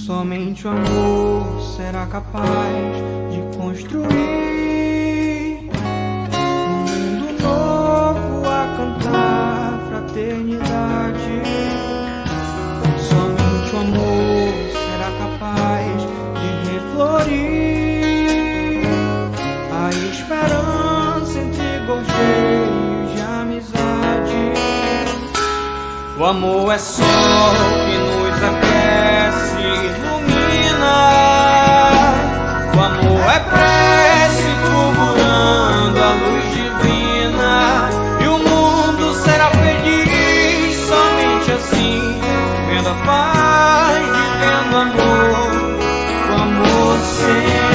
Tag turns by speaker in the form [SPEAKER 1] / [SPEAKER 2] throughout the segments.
[SPEAKER 1] Somente o amor será capaz de construir um mundo novo a cantar fraternidade. Somente o amor será capaz de reflorir a esperança entre gorjeios de amizade. O amor é sol que nos aquece, ilumina. O amor é prece fulgurando a luz divina. E o mundo será feliz somente assim, vivendo a paz, vivendo amor, o amor sem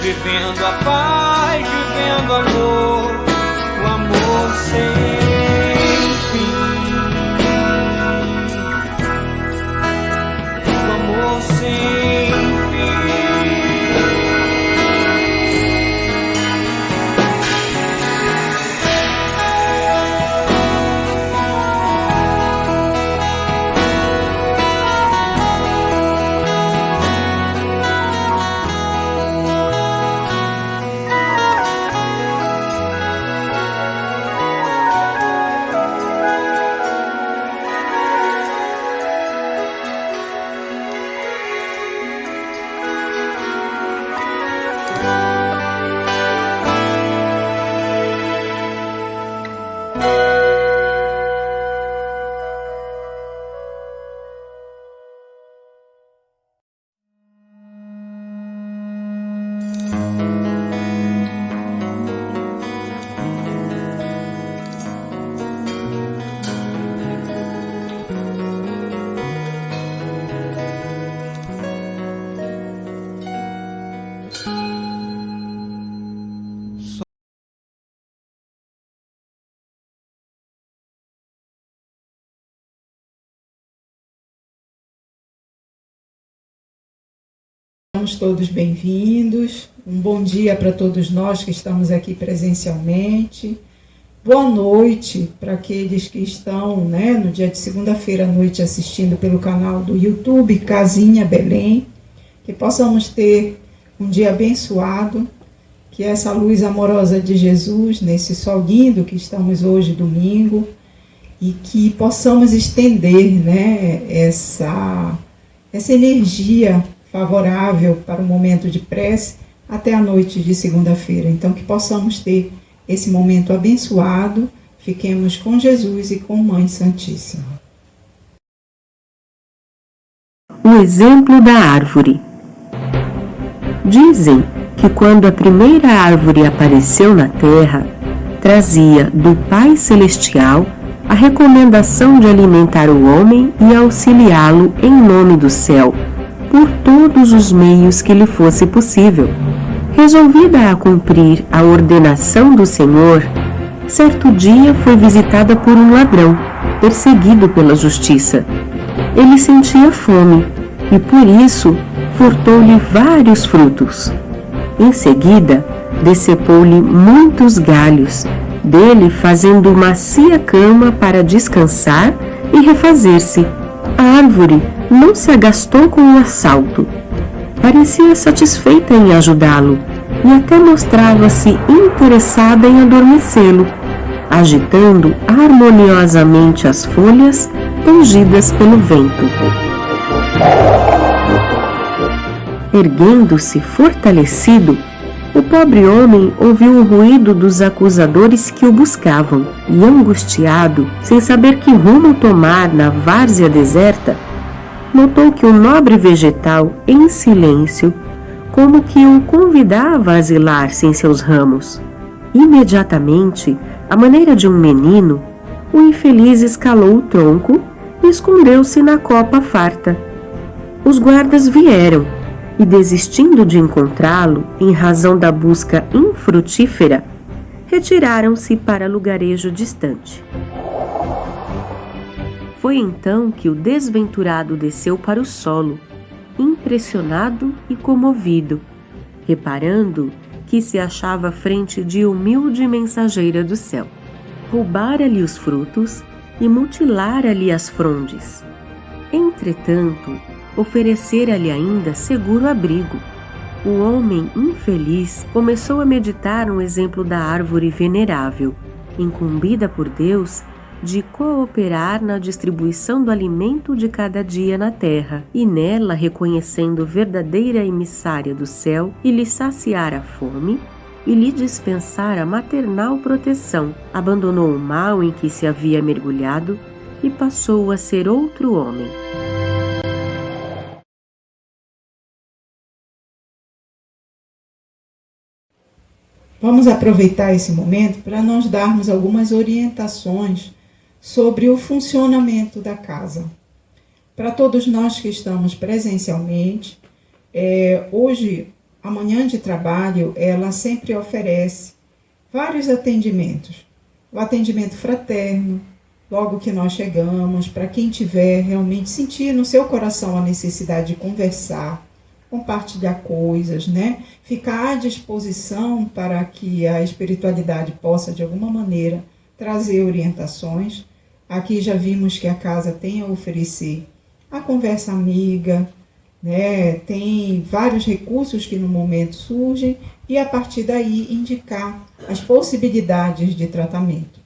[SPEAKER 1] vivendo a paz, vivendo amor, o amor sem fim, o amor sem
[SPEAKER 2] Todos bem-vindos, um bom dia para todos nós que estamos aqui presencialmente, boa noite para aqueles que estão no dia de segunda-feira à noite assistindo pelo canal do YouTube Casinha Belém, que possamos ter um dia abençoado, que essa luz amorosa de Jesus, nesse sol lindo que estamos hoje, domingo, e que possamos estender essa energia favorável para o momento de prece até a noite de segunda-feira. Então, que possamos ter esse momento abençoado, fiquemos com Jesus e com Mãe Santíssima.
[SPEAKER 3] O exemplo da árvore. Dizem que quando a primeira árvore apareceu na terra, trazia do Pai Celestial a recomendação de alimentar o homem e auxiliá-lo em nome do céu, por todos os meios que lhe fosse possível. Resolvida a cumprir a ordenação do Senhor, certo dia foi visitada por um ladrão, perseguido pela justiça. Ele sentia fome e, por isso, furtou-lhe vários frutos. Em seguida, decepou-lhe muitos galhos, dele fazendo macia cama para descansar e refazer-se. A árvore não se agastou com o assalto. Parecia satisfeita em ajudá-lo e até mostrava-se interessada em adormecê-lo, agitando harmoniosamente as folhas tangidas pelo vento. Erguendo-se fortalecido, o pobre homem ouviu o ruído dos acusadores que o buscavam e, angustiado, sem saber que rumo tomar na várzea deserta, notou que o nobre vegetal, em silêncio, como que o convidava a asilar-se em seus ramos. Imediatamente, à maneira de um menino, o infeliz escalou o tronco e escondeu-se na copa farta. Os guardas vieram e, desistindo de encontrá-lo em razão da busca infrutífera, retiraram-se para lugarejo distante. Foi então que o desventurado desceu para o solo, impressionado e comovido, reparando que se achava à frente de humilde mensageira do céu. Roubara-lhe os frutos e mutilara-lhe as frondes. Entretanto, oferecera-lhe ainda seguro abrigo. O homem infeliz começou a meditar no exemplo da árvore venerável, incumbida por Deus de cooperar na distribuição do alimento de cada dia na terra, e nela reconhecendo verdadeira emissária do céu, e lhe saciar a fome, e lhe dispensar a maternal proteção, abandonou o mal em que se havia mergulhado e passou a ser outro homem.
[SPEAKER 2] Vamos aproveitar esse momento para nós darmos algumas orientações sobre o funcionamento da casa. Para todos nós que estamos presencialmente, hoje, a manhã de trabalho, ela sempre oferece vários atendimentos. O atendimento fraterno, logo que nós chegamos, para quem tiver realmente sentir no seu coração a necessidade de conversar, compartilhar coisas, né? Ficar à disposição para que a espiritualidade possa, de alguma maneira, trazer orientações. Aqui já vimos que a casa tem a oferecer a conversa amiga, né? Tem vários recursos que no momento surgem e a partir daí indicar as possibilidades de tratamento.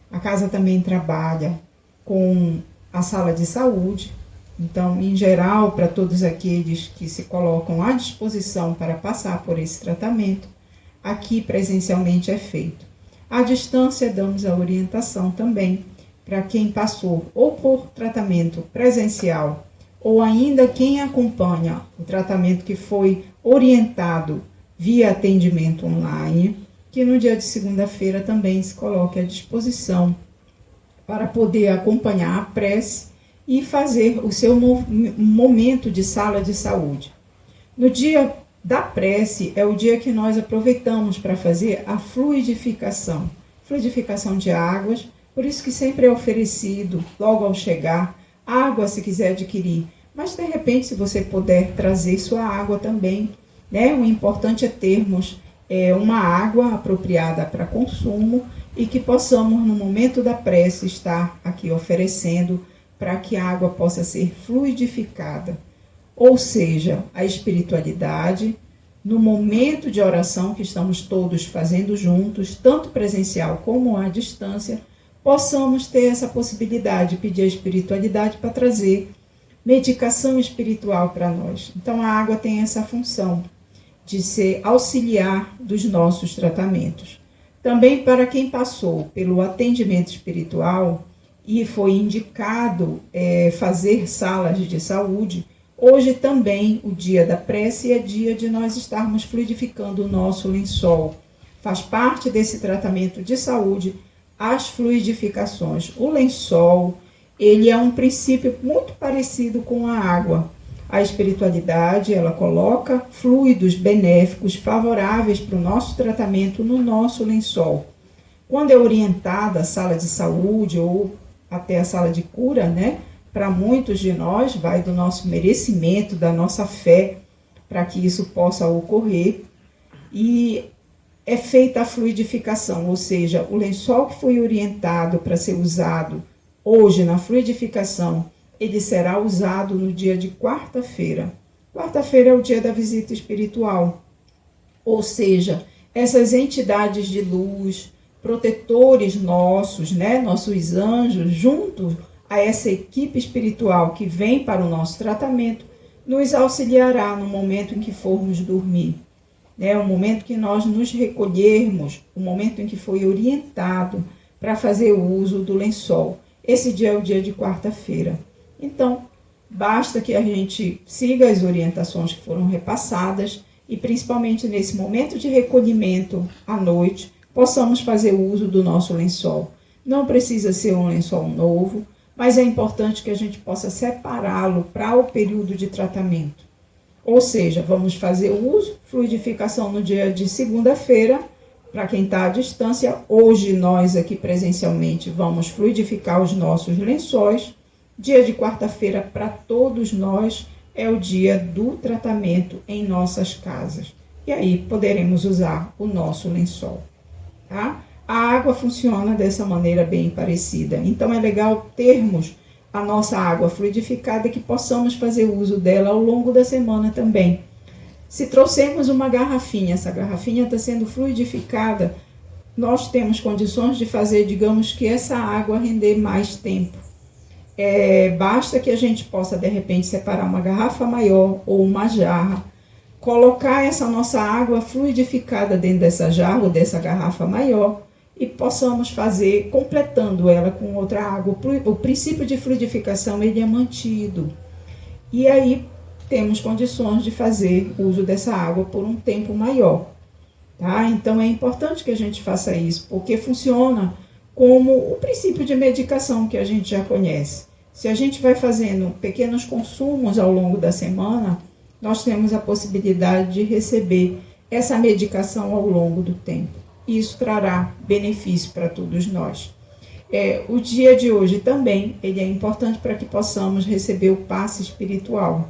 [SPEAKER 2] A casa também trabalha com a sala de saúde. Então, em geral, para todos aqueles que se colocam à disposição para passar por esse tratamento, aqui presencialmente é feito. À distância, damos a orientação também para quem passou ou por tratamento presencial ou ainda quem acompanha o tratamento que foi orientado via atendimento online, que no dia de segunda-feira também se coloque à disposição para poder acompanhar a prece e fazer o seu momento de sala de saúde. No dia da prece é o dia que nós aproveitamos para fazer a fluidificação de águas, por isso que sempre é oferecido, logo ao chegar, água se quiser adquirir, mas de repente se você puder trazer sua água também, né? O importante é termos uma água apropriada para consumo e que possamos no momento da prece estar aqui oferecendo para que a água possa ser fluidificada, ou seja, a espiritualidade, no momento de oração que estamos todos fazendo juntos, tanto presencial como à distância, possamos ter essa possibilidade de pedir a espiritualidade para trazer medicação espiritual para nós. Então a água tem essa função de ser auxiliar dos nossos tratamentos. Também para quem passou pelo atendimento espiritual e foi indicado fazer salas de saúde, hoje também o dia da prece é dia de nós estarmos fluidificando o nosso lençol. Faz parte desse tratamento de saúde as fluidificações. O lençol, ele é um princípio muito parecido com a água. A espiritualidade, ela coloca fluidos benéficos, favoráveis para o nosso tratamento no nosso lençol. Quando é orientada a sala de saúde ou até a sala de cura, né? Para muitos de nós, vai do nosso merecimento, da nossa fé, para que isso possa ocorrer. E é feita a fluidificação, ou seja, o lençol que foi orientado para ser usado hoje na fluidificação, ele será usado no dia de quarta-feira. Quarta-feira é o dia da visita espiritual, ou seja, essas entidades de luz, protetores nossos, né, nossos anjos, junto a essa equipe espiritual que vem para o nosso tratamento, nos auxiliará no momento em que formos dormir. O momento que nós nos recolhermos, o momento em que foi orientado para fazer o uso do lençol. Esse dia é o dia de quarta-feira. Então, basta que a gente siga as orientações que foram repassadas e, principalmente nesse momento de recolhimento à noite, possamos fazer o uso do nosso lençol. Não precisa ser um lençol novo, mas é importante que a gente possa separá-lo para o período de tratamento. Ou seja, vamos fazer o uso, fluidificação no dia de segunda-feira, para quem está à distância. Hoje nós aqui presencialmente vamos fluidificar os nossos lençóis. Dia de quarta-feira para todos nós é o dia do tratamento em nossas casas. E aí poderemos usar o nosso lençol, tá? A água funciona dessa maneira bem parecida. Então é legal termos a nossa água fluidificada e que possamos fazer uso dela ao longo da semana também. Se trouxermos uma garrafinha, essa garrafinha está sendo fluidificada, nós temos condições de fazer, digamos que essa água render mais tempo. Basta que a gente possa, de repente, separar uma garrafa maior ou uma jarra, colocar essa nossa água fluidificada dentro dessa jarra ou dessa garrafa maior e possamos fazer, completando ela com outra água. O princípio de fluidificação ele é mantido. E aí temos condições de fazer uso dessa água por um tempo maior. Tá? Então é importante que a gente faça isso, porque funciona como o princípio de medicação que a gente já conhece. Se a gente vai fazendo pequenos consumos ao longo da semana, nós temos a possibilidade de receber essa medicação ao longo do tempo. Isso trará benefício para todos nós. O dia de hoje também ele é importante para que possamos receber o passe espiritual.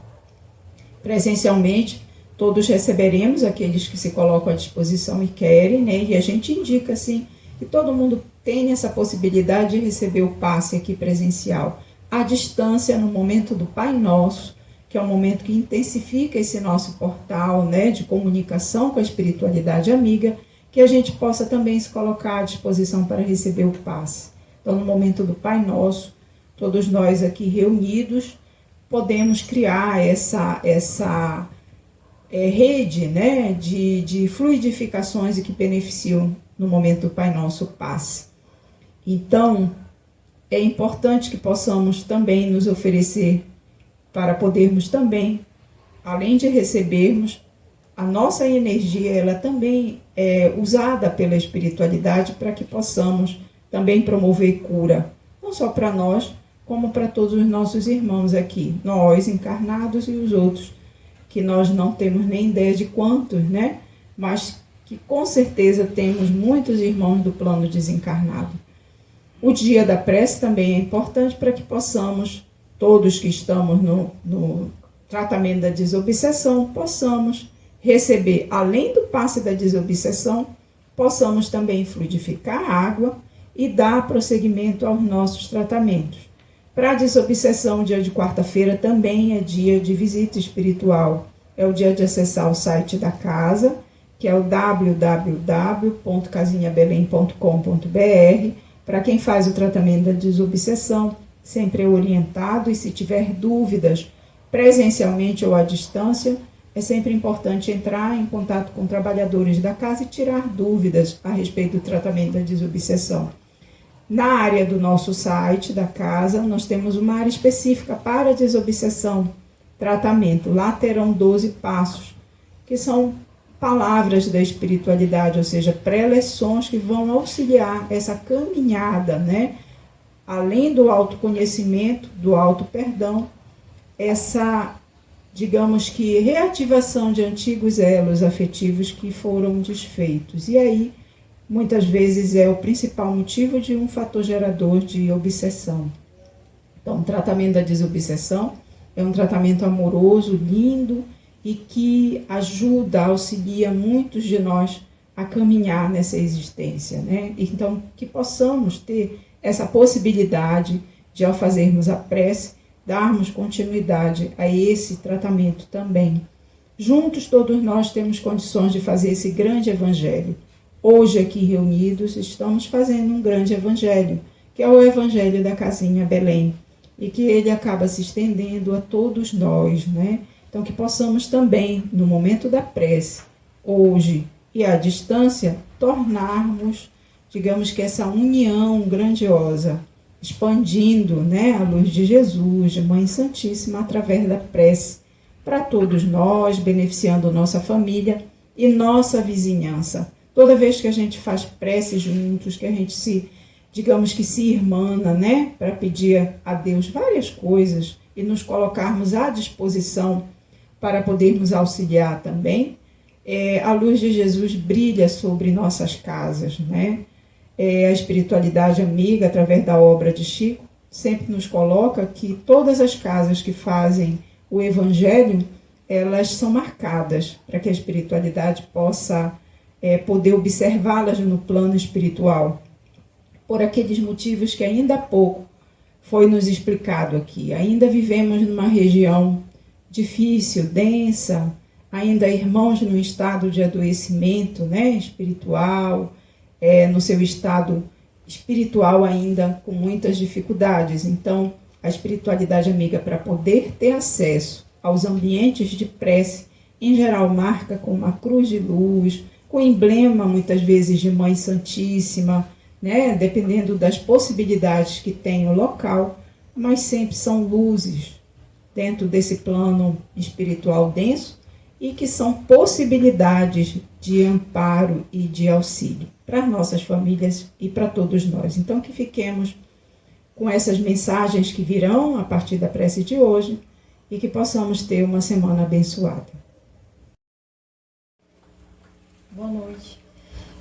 [SPEAKER 2] Presencialmente, todos receberemos, aqueles que se colocam à disposição e querem, né? E a gente indica assim que todo mundo tem essa possibilidade de receber o passe aqui presencial. À distância, no momento do Pai Nosso, que é um momento que intensifica esse nosso portal, né, de comunicação com a espiritualidade amiga, que a gente possa também se colocar à disposição para receber o passe. Então, no momento do Pai Nosso, todos nós aqui reunidos, podemos criar essa rede, né, de fluidificações e que beneficiam no momento do Pai Nosso passe. Então, é importante que possamos também nos oferecer para podermos também, além de recebermos, a nossa energia, ela também é usada pela espiritualidade para que possamos também promover cura, não só para nós, como para todos os nossos irmãos aqui, nós encarnados e os outros, que nós não temos nem ideia de quantos, né? Mas que com certeza temos muitos irmãos do plano desencarnado. O dia da prece também é importante para que possamos, todos que estamos no tratamento da desobsessão, possamos receber, além do passe da desobsessão, possamos também fluidificar a água e dar prosseguimento aos nossos tratamentos. Para a desobsessão, dia de quarta-feira também é dia de visita espiritual. É o dia de acessar o site da casa, que é o www.casinhabelém.com.br. Para quem faz o tratamento da desobsessão, sempre é orientado, e se tiver dúvidas presencialmente ou à distância, é sempre importante entrar em contato com trabalhadores da casa e tirar dúvidas a respeito do tratamento da desobsessão. Na área do nosso site, da casa, nós temos uma área específica para desobsessão, tratamento. Lá terão 12 passos, que são palavras da espiritualidade, ou seja, pré-lições que vão auxiliar essa caminhada, né? Além do autoconhecimento, do auto-perdão, essa, digamos que, reativação de antigos elos afetivos que foram desfeitos. E aí, muitas vezes, é o principal motivo de um fator gerador de obsessão. Então, o tratamento da desobsessão é um tratamento amoroso, lindo, e que ajuda, auxilia muitos de nós a caminhar nessa existência, né? Então, que possamos ter essa possibilidade de, ao fazermos a prece, darmos continuidade a esse tratamento também. Juntos, todos nós temos condições de fazer esse grande evangelho. Hoje, aqui reunidos, estamos fazendo um grande evangelho, que é o evangelho da casinha Belém, e que ele acaba se estendendo a todos nós, né? Então, que possamos também, no momento da prece, hoje e à distância, tornarmos, digamos que essa união grandiosa, expandindo, né, a luz de Jesus, de Mãe Santíssima, através da prece, para todos nós, beneficiando nossa família e nossa vizinhança. Toda vez que a gente faz prece juntos, que a gente se, digamos que se irmana, né, para pedir a Deus várias coisas e nos colocarmos à disposição para podermos auxiliar também, a luz de Jesus brilha sobre nossas casas, né? A espiritualidade amiga, através da obra de Chico, sempre nos coloca que todas as casas que fazem o Evangelho, elas são marcadas para que a espiritualidade possa poder observá-las no plano espiritual, por aqueles motivos que ainda há pouco foi nos explicado aqui. Ainda vivemos numa região difícil, densa, ainda irmãos no estado de adoecimento, né, espiritual, no seu estado espiritual ainda com muitas dificuldades. Então, a espiritualidade amiga, para poder ter acesso aos ambientes de prece, em geral marca com uma cruz de luz, com emblema muitas vezes de Mãe Santíssima, né, dependendo das possibilidades que tem o local, mas sempre são luzes dentro desse plano espiritual denso e que são possibilidades de amparo e de auxílio para as nossas famílias e para todos nós. Então, que fiquemos com essas mensagens que virão a partir da prece de hoje e que possamos ter uma semana abençoada.
[SPEAKER 4] Boa noite.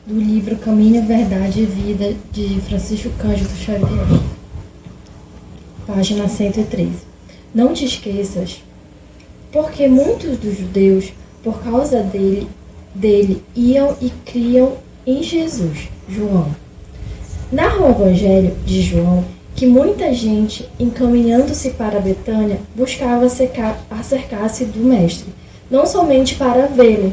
[SPEAKER 4] Do livro Caminho, Verdade e Vida, de Francisco Cândido Xavier. Página 113. Não te esqueças, porque muitos dos judeus, por causa dele iam e criam em Jesus. João. Narra o Evangelho de João que muita gente, encaminhando-se para Betânia, buscava acercar-se do Mestre, não somente para vê-lo,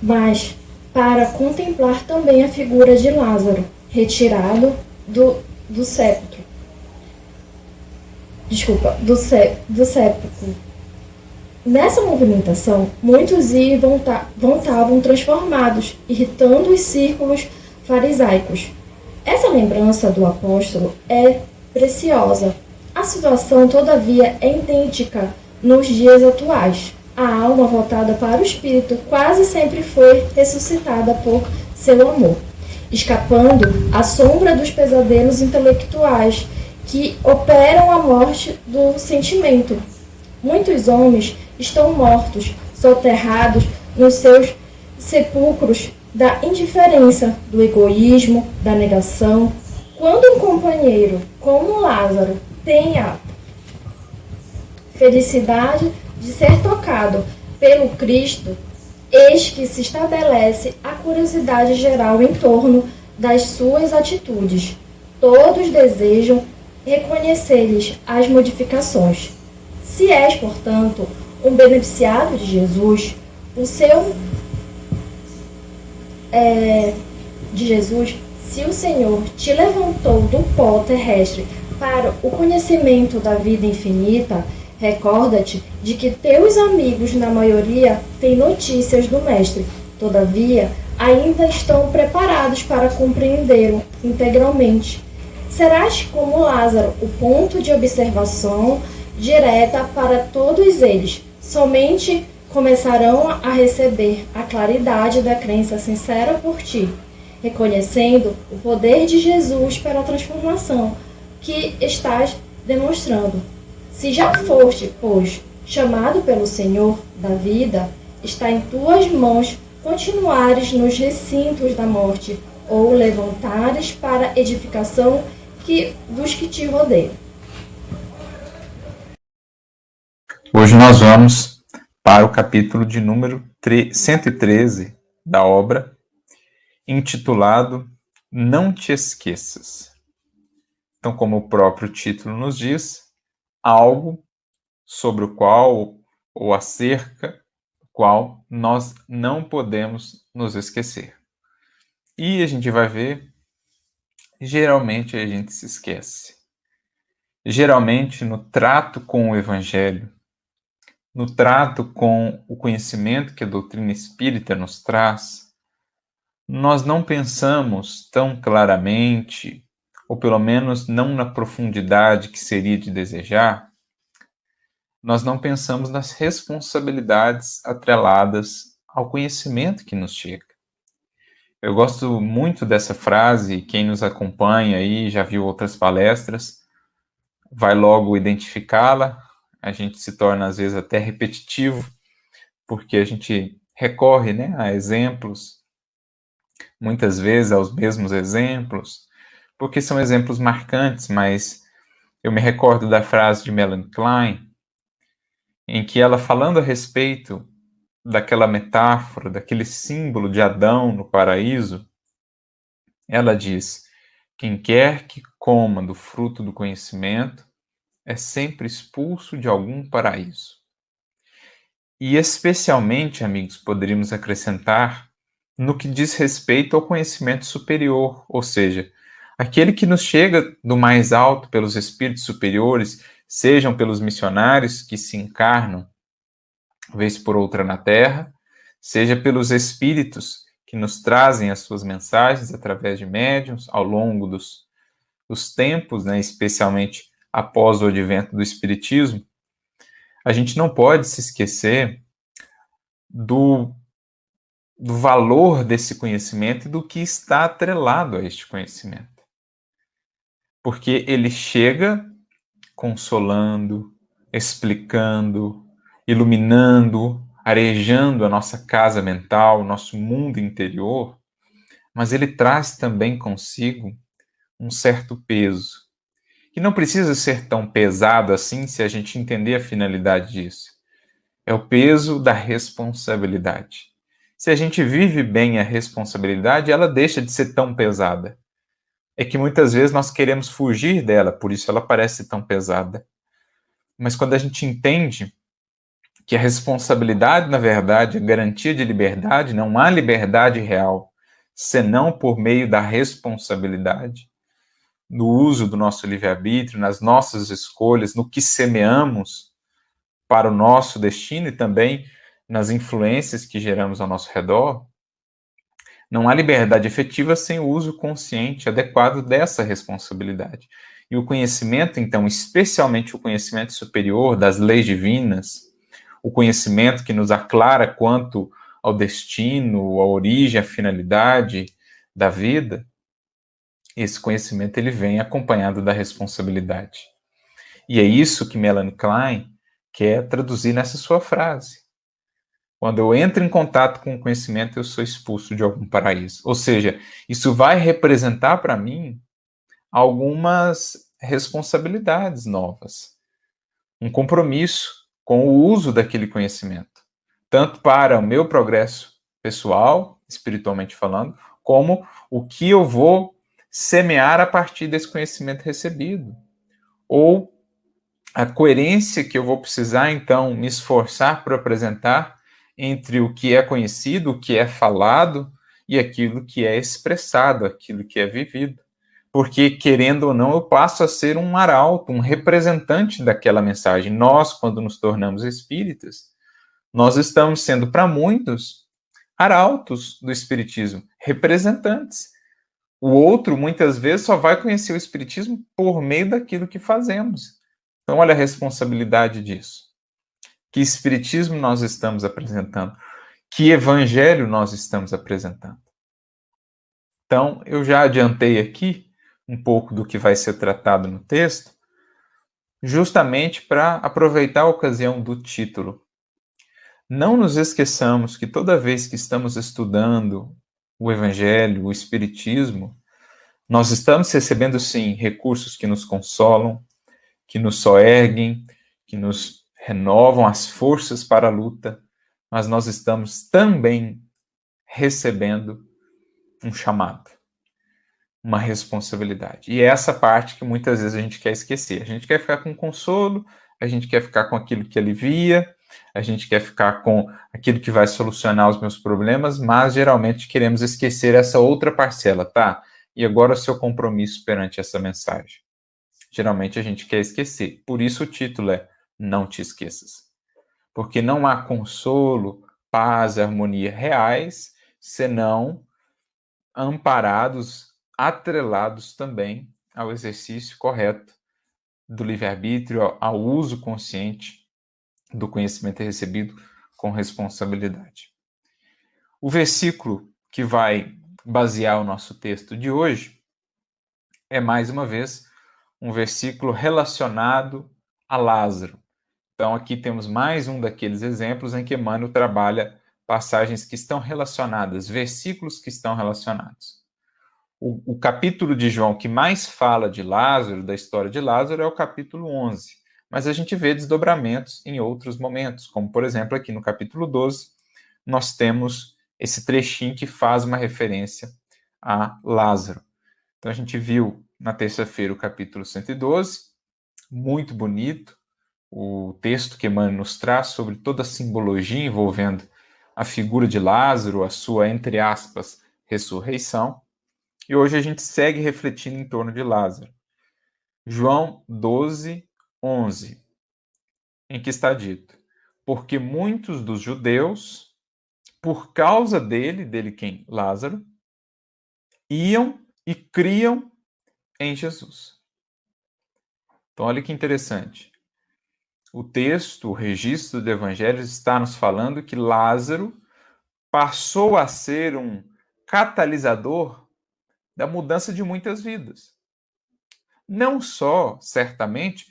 [SPEAKER 4] mas para contemplar também a figura de Lázaro, retirado do sepulcro. Nessa movimentação, muitos iam e voltavam transformados, irritando os círculos farisaicos. Essa lembrança do apóstolo é preciosa. A situação, todavia, é idêntica nos dias atuais. A alma voltada para o espírito quase sempre foi ressuscitada por seu amor, escapando à sombra dos pesadelos intelectuais que operam a morte do sentimento. Muitos homens estão mortos, soterrados nos seus sepulcros da indiferença, do egoísmo, da negação. Quando um companheiro, como Lázaro, tem a felicidade de ser tocado pelo Cristo, eis que se estabelece a curiosidade geral em torno das suas atitudes. Todos desejam reconhecer-lhes as modificações. Se és, portanto, um beneficiado de Jesus, se o Senhor te levantou do pó terrestre para o conhecimento da vida infinita, recorda-te de que teus amigos, na maioria, têm notícias do Mestre. Todavia, ainda estão preparados para compreendê-lo integralmente. Serás como Lázaro, o ponto de observação direta para todos eles. Somente começarão a receber a claridade da crença sincera por ti, reconhecendo o poder de Jesus para a transformação que estás demonstrando. Se já foste, pois, chamado pelo Senhor da vida, está em tuas mãos continuares nos recintos da morte ou levantares para a edificação dos que te rodeiam.
[SPEAKER 5] Hoje nós vamos para o capítulo de número 113 da obra intitulado Não Te Esqueças. Então, como o próprio título nos diz, algo sobre o qual ou acerca do qual nós não podemos nos esquecer. E a gente vai ver, geralmente a gente se esquece. Geralmente no trato com o Evangelho, no trato com o conhecimento que a doutrina espírita nos traz, nós não pensamos tão claramente, ou pelo menos não na profundidade que seria de desejar, nós não pensamos nas responsabilidades atreladas ao conhecimento que nos chega. Eu gosto muito dessa frase, quem nos acompanha aí, já viu outras palestras, vai logo identificá-la, a gente se torna às vezes até repetitivo, porque a gente recorre, né, a exemplos, muitas vezes aos mesmos exemplos, porque são exemplos marcantes, mas eu me recordo da frase de Melanie Klein, em que ela, falando a respeito daquela metáfora, daquele símbolo de Adão no paraíso, ela diz: quem quer que coma do fruto do conhecimento é sempre expulso de algum paraíso. E especialmente, amigos, poderíamos acrescentar no que diz respeito ao conhecimento superior, ou seja, aquele que nos chega do mais alto pelos espíritos superiores, sejam pelos missionários que se encarnam vez por outra na Terra, seja pelos espíritos que nos trazem as suas mensagens através de médiuns ao longo dos tempos, né, especialmente após o advento do Espiritismo, a gente não pode se esquecer do valor desse conhecimento e do que está atrelado a este conhecimento. Porque ele chega consolando, explicando, iluminando, arejando a nossa casa mental, nosso mundo interior, mas ele traz também consigo um certo peso, que não precisa ser tão pesado assim se a gente entender a finalidade disso. É o peso da responsabilidade. Se a gente vive bem a responsabilidade, ela deixa de ser tão pesada. É que muitas vezes nós queremos fugir dela, por isso ela parece tão pesada. Mas quando a gente entende que a responsabilidade, na verdade, é garantia de liberdade, não há liberdade real, senão por meio da responsabilidade, no uso do nosso livre-arbítrio, nas nossas escolhas, no que semeamos para o nosso destino e também nas influências que geramos ao nosso redor, não há liberdade efetiva sem o uso consciente, adequado dessa responsabilidade. E o conhecimento, então, especialmente o conhecimento superior das leis divinas, o conhecimento que nos aclara quanto ao destino, à origem, à finalidade da vida, esse conhecimento ele vem acompanhado da responsabilidade. E é isso que Melanie Klein quer traduzir nessa sua frase. Quando eu entro em contato com o conhecimento, eu sou expulso de algum paraíso. Ou seja, isso vai representar para mim algumas responsabilidades novas. Um compromisso com o uso daquele conhecimento. Tanto para o meu progresso pessoal, espiritualmente falando, como o que eu vou semear a partir desse conhecimento recebido. Ou a coerência que eu vou precisar, então, me esforçar para apresentar entre o que é conhecido, o que é falado e aquilo que é expressado, aquilo que é vivido. Porque, querendo ou não, eu passo a ser um arauto, um representante daquela mensagem. Nós, quando nos tornamos espíritas, nós estamos sendo, para muitos, arautos do espiritismo, representantes. O outro, muitas vezes, só vai conhecer o espiritismo por meio daquilo que fazemos. Então, olha a responsabilidade disso. Que espiritismo nós estamos apresentando? Que evangelho nós estamos apresentando? Então, eu já adiantei aqui um pouco do que vai ser tratado no texto, justamente para aproveitar a ocasião do título. Não nos esqueçamos que toda vez que estamos estudando o Evangelho, o Espiritismo, nós estamos recebendo, sim, recursos que nos consolam, que nos soerguem, que nos renovam as forças para a luta, mas nós estamos também recebendo um chamado, uma responsabilidade. E é essa parte que muitas vezes a gente quer esquecer. A gente quer ficar com consolo, a gente quer ficar com aquilo que alivia, a gente quer ficar com aquilo que vai solucionar os meus problemas, mas geralmente queremos esquecer essa outra parcela, tá? E agora o seu compromisso perante essa mensagem. Geralmente a gente quer esquecer. Por isso o título é Não Te Esqueças. Porque não há consolo, paz e harmonia reais, senão amparados, atrelados também ao exercício correto do livre-arbítrio, ao uso consciente do conhecimento recebido com responsabilidade. O versículo que vai basear o nosso texto de hoje é, mais uma vez, um versículo relacionado a Lázaro. Então, aqui temos mais um daqueles exemplos em que Emmanuel trabalha passagens que estão relacionadas, versículos que estão relacionados. O capítulo de João que mais fala de Lázaro, da história de Lázaro, é o capítulo 11. Mas a gente vê desdobramentos em outros momentos, como, por exemplo, aqui no capítulo 12, nós temos esse trechinho que faz uma referência a Lázaro. Então, a gente viu na terça-feira o capítulo 112, muito bonito, o texto que Emmanuel nos traz sobre toda a simbologia envolvendo a figura de Lázaro, a sua, entre aspas, ressurreição. E hoje a gente segue refletindo em torno de Lázaro. João 12, 11, em que está dito: porque muitos dos judeus, por causa dele quem? Lázaro, iam e criam em Jesus. Então, olha que interessante. O texto, o registro do Evangelho está nos falando que Lázaro passou a ser um catalisador da mudança de muitas vidas. Não só, certamente,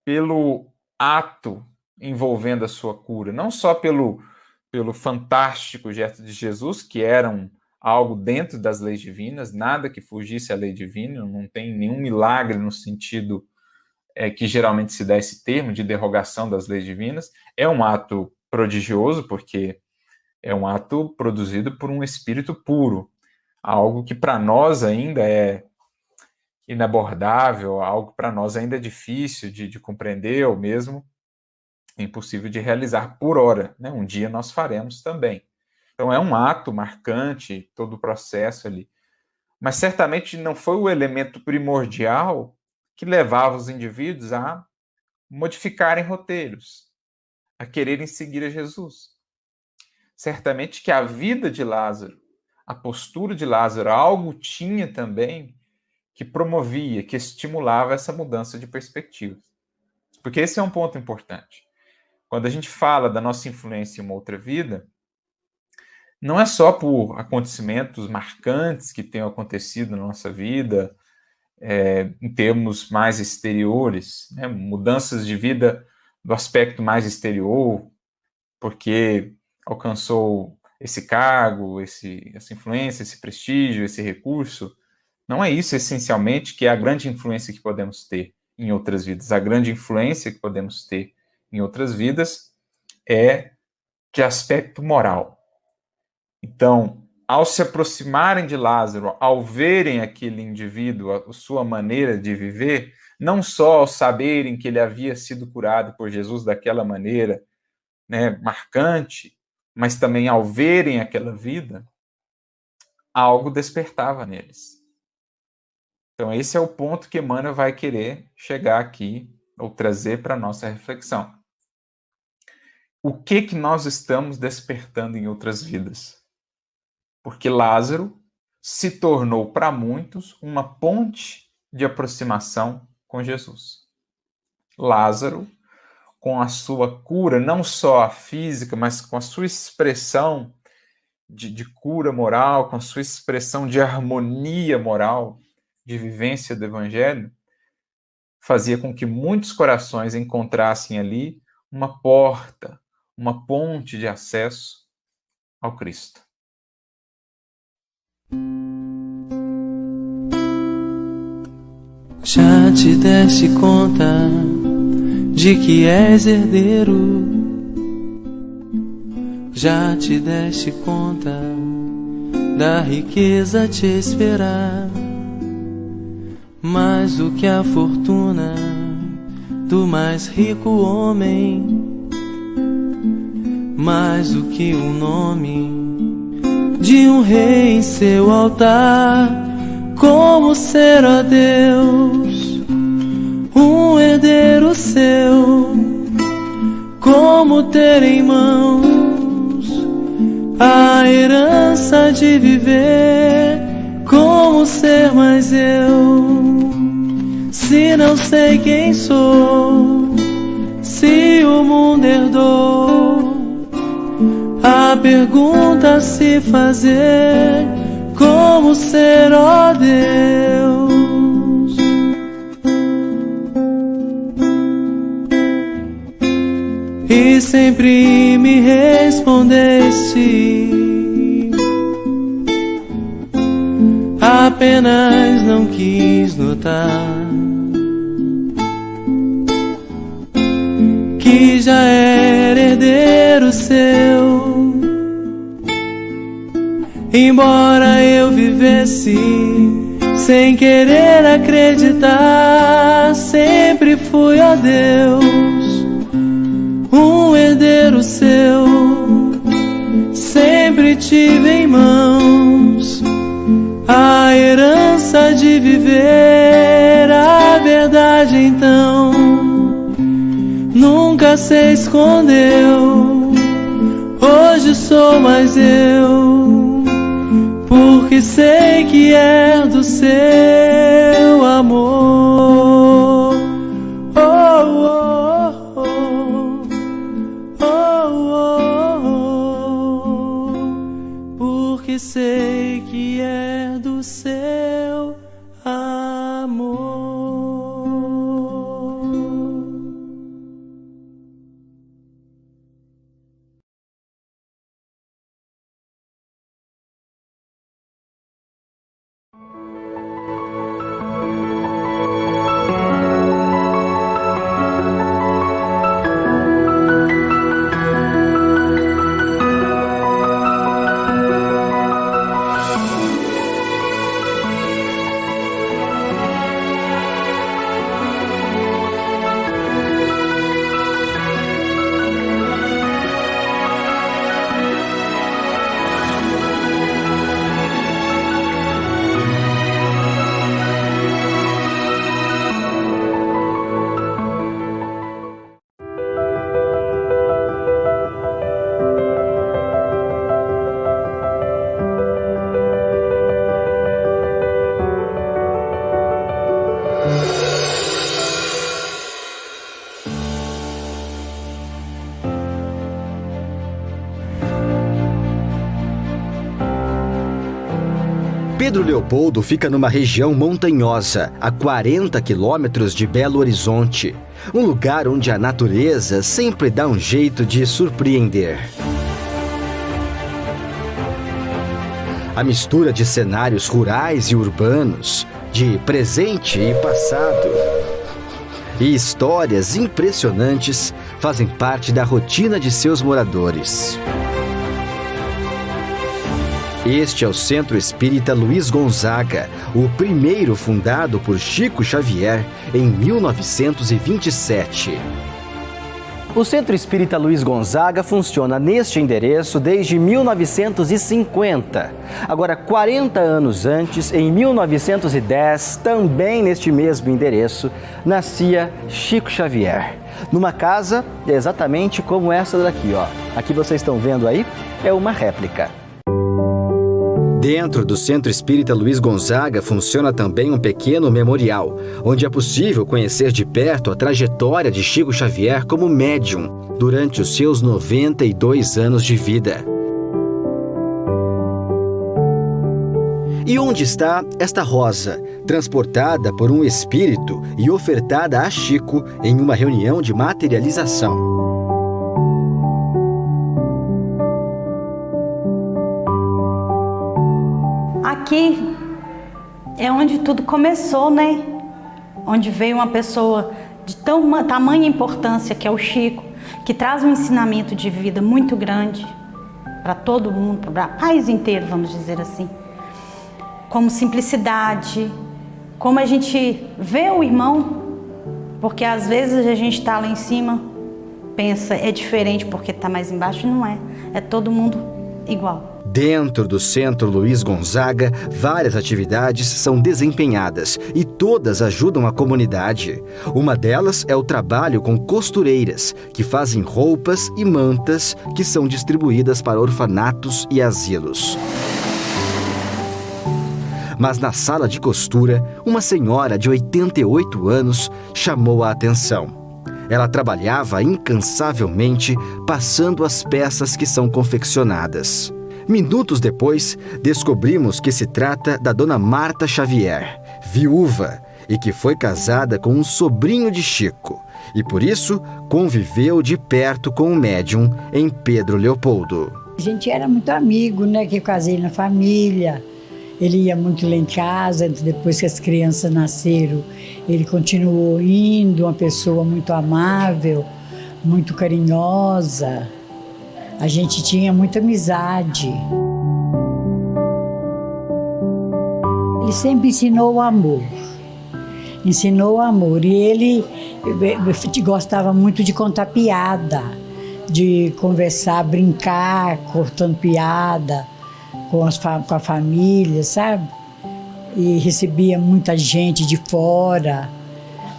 [SPEAKER 5] pelo ato envolvendo a sua cura, não só pelo fantástico gesto de Jesus, que era algo dentro das leis divinas, nada que fugisse à lei divina, não tem nenhum milagre no sentido que geralmente se dá esse termo de derrogação das leis divinas. É um ato prodigioso, porque é um ato produzido por um espírito puro, algo que para nós ainda é inabordável, algo para nós ainda é difícil de compreender, ou mesmo impossível de realizar por hora, né? Um dia nós faremos também. Então é um ato marcante, todo o processo ali. Mas certamente não foi o elemento primordial que levava os indivíduos a modificarem roteiros, a quererem seguir a Jesus. Certamente que a vida de Lázaro, a postura de Lázaro, algo tinha também que promovia, que estimulava essa mudança de perspectiva. Porque esse é um ponto importante. Quando a gente fala da nossa influência em uma outra vida, não é só por acontecimentos marcantes que tenham acontecido na nossa vida, em termos mais exteriores, né? Mudanças de vida do aspecto mais exterior, porque alcançou esse cargo, essa influência, esse prestígio, esse recurso. Não é isso, essencialmente, que é a grande influência que podemos ter em outras vidas. A grande influência que podemos ter em outras vidas é de aspecto moral. Então, ao se aproximarem de Lázaro, ao verem aquele indivíduo, a sua maneira de viver, não só ao saberem que ele havia sido curado por Jesus daquela maneira, né, marcante, mas também ao verem aquela vida, algo despertava neles. Então, esse é o ponto que Emmanuel vai querer chegar aqui, ou trazer para a nossa reflexão. O que nós estamos despertando em outras vidas? Porque Lázaro se tornou para muitos uma ponte de aproximação com Jesus. Lázaro, com a sua cura, não só a física, mas com a sua expressão de cura moral, com a sua expressão de harmonia moral, de vivência do Evangelho, fazia com que muitos corações encontrassem ali uma porta, uma ponte de acesso ao Cristo.
[SPEAKER 6] Já te deste conta de que és herdeiro? Já te deste conta da riqueza te esperar, mais do que a fortuna do mais rico homem, mais do que o nome de um rei em seu altar. Como ser, ó Deus, um herdeiro seu, como ter em mãos a herança de viver. Como ser mais eu, se não sei quem sou, se o mundo herdou a pergunta a se fazer: como ser, ó Deus? E sempre me respondeste, apenas não quis notar que já era herdeiro seu. Embora eu vivesse sem querer acreditar, sempre fui, ó Deus, um herdeiro seu. Sempre tive em mãos a herança de viver. A verdade então nunca se escondeu. Hoje sou mais eu, porque sei que é do seu amor. Oh, oh, oh, oh, oh, oh, porque sei que é do seu amor.
[SPEAKER 7] Pedro Leopoldo fica numa região montanhosa, a 40 quilômetros de Belo Horizonte. Um lugar onde a natureza sempre dá um jeito de surpreender. A mistura de cenários rurais e urbanos, de presente e passado, e histórias impressionantes fazem parte da rotina de seus moradores. Este é o Centro Espírita Luiz Gonzaga, o primeiro fundado por Chico Xavier em 1927. O Centro Espírita Luiz Gonzaga funciona neste endereço desde 1950. Agora, 40 anos antes, em 1910, também neste mesmo endereço, nascia Chico Xavier. Numa casa exatamente como essa daqui, ó. Aqui vocês estão vendo aí, é uma réplica. Dentro do Centro Espírita Luiz Gonzaga funciona também um pequeno memorial, onde é possível conhecer de perto a trajetória de Chico Xavier como médium durante os seus 92 anos de vida. E onde está esta rosa, transportada por um espírito e ofertada a Chico em uma reunião de materialização?
[SPEAKER 8] Aqui é onde tudo começou, né? Onde veio uma pessoa de tamanha importância, que é o Chico, que traz um ensinamento de vida muito grande para todo mundo, para o país inteiro, vamos dizer assim. Como simplicidade, como a gente vê o irmão, porque às vezes a gente está lá em cima, pensa, é diferente porque está mais embaixo, não é. É todo mundo igual.
[SPEAKER 7] Dentro do Centro Luiz Gonzaga, várias atividades são desempenhadas e todas ajudam a comunidade. Uma delas é o trabalho com costureiras, que fazem roupas e mantas que são distribuídas para orfanatos e asilos. Mas na sala de costura, uma senhora de 88 anos chamou a atenção. Ela trabalhava incansavelmente passando as peças que são confeccionadas. Minutos depois, descobrimos que se trata da dona Marta Xavier, viúva, e que foi casada com um sobrinho de Chico, e por isso conviveu de perto com o médium em Pedro Leopoldo.
[SPEAKER 9] A gente era muito amigo, né? Que eu casei na família. Ele ia muito lá em casa, depois que as crianças nasceram, ele continuou indo, uma pessoa muito amável, muito carinhosa. A gente tinha muita amizade. Ele sempre ensinou o amor. Ensinou o amor. E ele gostava muito de contar piada, de conversar, brincar, cortando piada com a família, sabe? E recebia muita gente de fora,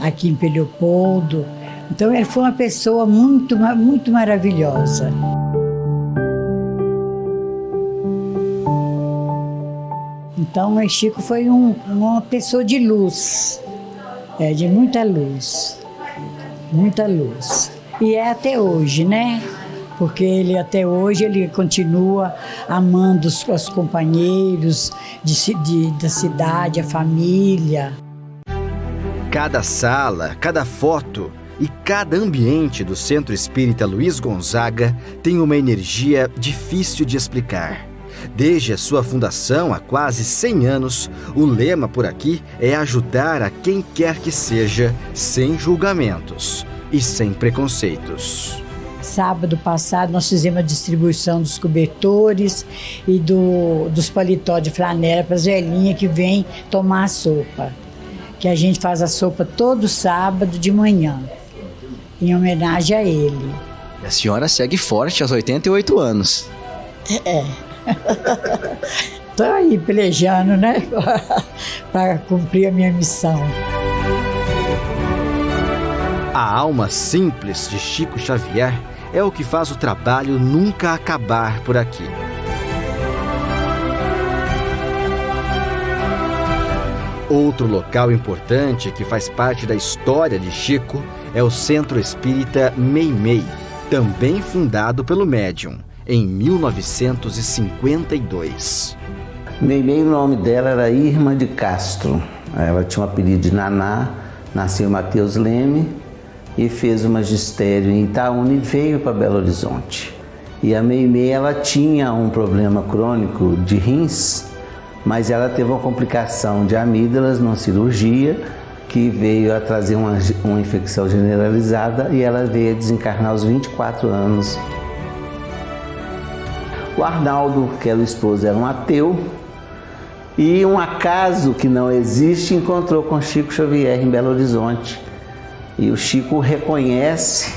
[SPEAKER 9] aqui em Pedro Leopoldo. Então ele foi uma pessoa muito, muito maravilhosa. Então o Chico foi uma pessoa de luz, de muita luz, muita luz. E é até hoje, né? Porque ele até hoje ele continua amando os companheiros da cidade, a família.
[SPEAKER 7] Cada sala, cada foto e cada ambiente do Centro Espírita Luiz Gonzaga tem uma energia difícil de explicar. Desde a sua fundação há quase 100 anos, o lema por aqui é ajudar a quem quer que seja, sem julgamentos e sem preconceitos.
[SPEAKER 9] Sábado passado nós fizemos a distribuição dos cobertores e dos paletó de flanela para as velhinhas que vêm tomar a sopa. Que a gente faz a sopa todo sábado de manhã, em homenagem a ele.
[SPEAKER 10] A senhora segue forte aos 88 anos.
[SPEAKER 9] Tô aí pelejando, né? Para cumprir a minha missão.
[SPEAKER 7] A alma simples de Chico Xavier é o que faz o trabalho nunca acabar por aqui. Outro local importante que faz parte da história de Chico é o Centro Espírita Meimei, também fundado pelo médium, em 1952.
[SPEAKER 11] Meimei, o nome dela era Irma de Castro. Ela tinha um apelido de Naná, nasceu em Mateus Leme e fez o magistério em Itaúna e veio para Belo Horizonte. E a Meimei, ela tinha um problema crônico de rins, mas ela teve uma complicação de amígdalas numa cirurgia que veio a trazer uma infecção generalizada e ela veio a desencarnar aos 24 anos. O Arnaldo, que era o esposo, era um ateu e um acaso que não existe encontrou com Chico Xavier em Belo Horizonte. E o Chico o reconhece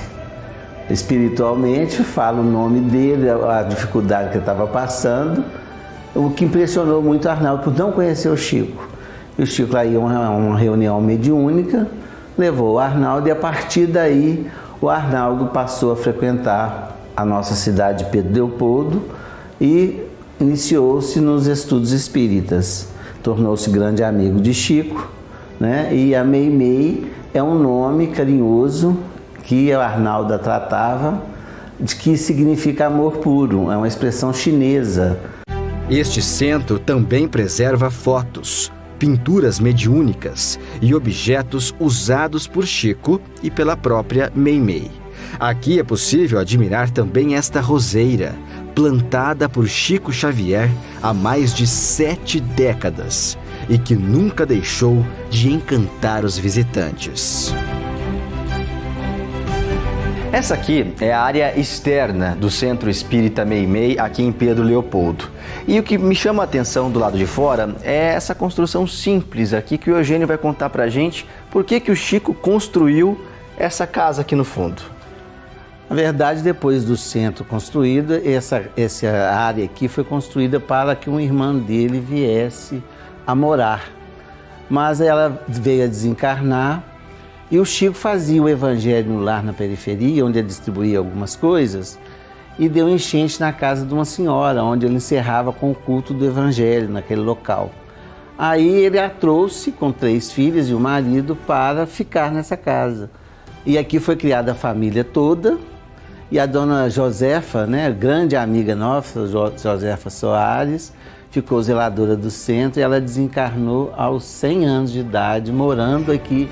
[SPEAKER 11] espiritualmente, fala o nome dele, a dificuldade que ele estava passando, o que impressionou muito o Arnaldo por não conhecer o Chico. E o Chico lá ia a uma reunião mediúnica, levou o Arnaldo e a partir daí o Arnaldo passou a frequentar a nossa cidade de Pedro Leopoldo e iniciou-se nos estudos espíritas. Tornou-se grande amigo de Chico, né? E a Meimei é um nome carinhoso que a Arnalda tratava, de que significa amor puro, é uma expressão chinesa.
[SPEAKER 7] Este centro também preserva fotos, pinturas mediúnicas e objetos usados por Chico e pela própria Meimei. Aqui é possível admirar também esta roseira, plantada por Chico Xavier há mais de 7 décadas e que nunca deixou de encantar os visitantes. Essa aqui é a área externa do Centro Espírita Meimei, aqui em Pedro Leopoldo. E o que me chama a atenção do lado de fora é essa construção simples aqui que o Eugênio vai contar pra gente por que o Chico construiu essa casa aqui no fundo.
[SPEAKER 11] Na verdade, depois do centro construído, essa área aqui foi construída para que uma irmã dele viesse a morar. Mas ela veio a desencarnar e o Chico fazia o evangelho no lar na periferia, onde ele distribuía algumas coisas, e deu enchente na casa de uma senhora, onde ele encerrava com o culto do evangelho naquele local. Aí ele a trouxe com 3 filhas e o marido para ficar nessa casa. E aqui foi criada a família toda, e a dona Josefa, né, grande amiga nossa, Josefa Soares, ficou zeladora do centro e ela desencarnou aos 100 anos de idade, morando aqui.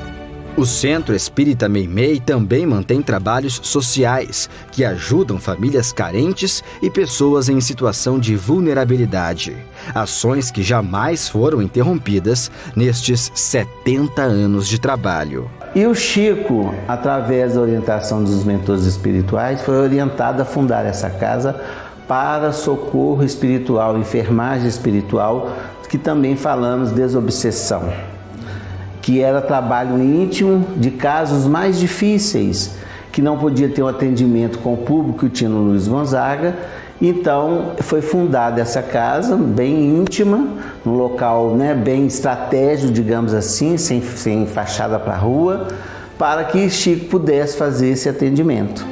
[SPEAKER 7] O Centro Espírita Meimei também mantém trabalhos sociais que ajudam famílias carentes e pessoas em situação de vulnerabilidade. Ações que jamais foram interrompidas nestes 70 anos de trabalho.
[SPEAKER 11] E o Chico, através da orientação dos mentores espirituais, foi orientado a fundar essa casa para socorro espiritual, enfermagem espiritual, que também falamos desobsessão, que era trabalho íntimo de casos mais difíceis, que não podia ter um atendimento com o público que tinha no Luiz Gonzaga. Então foi fundada essa casa bem íntima, num local, né, bem estratégico, digamos assim, sem fachada para a rua, para que Chico pudesse fazer esse atendimento.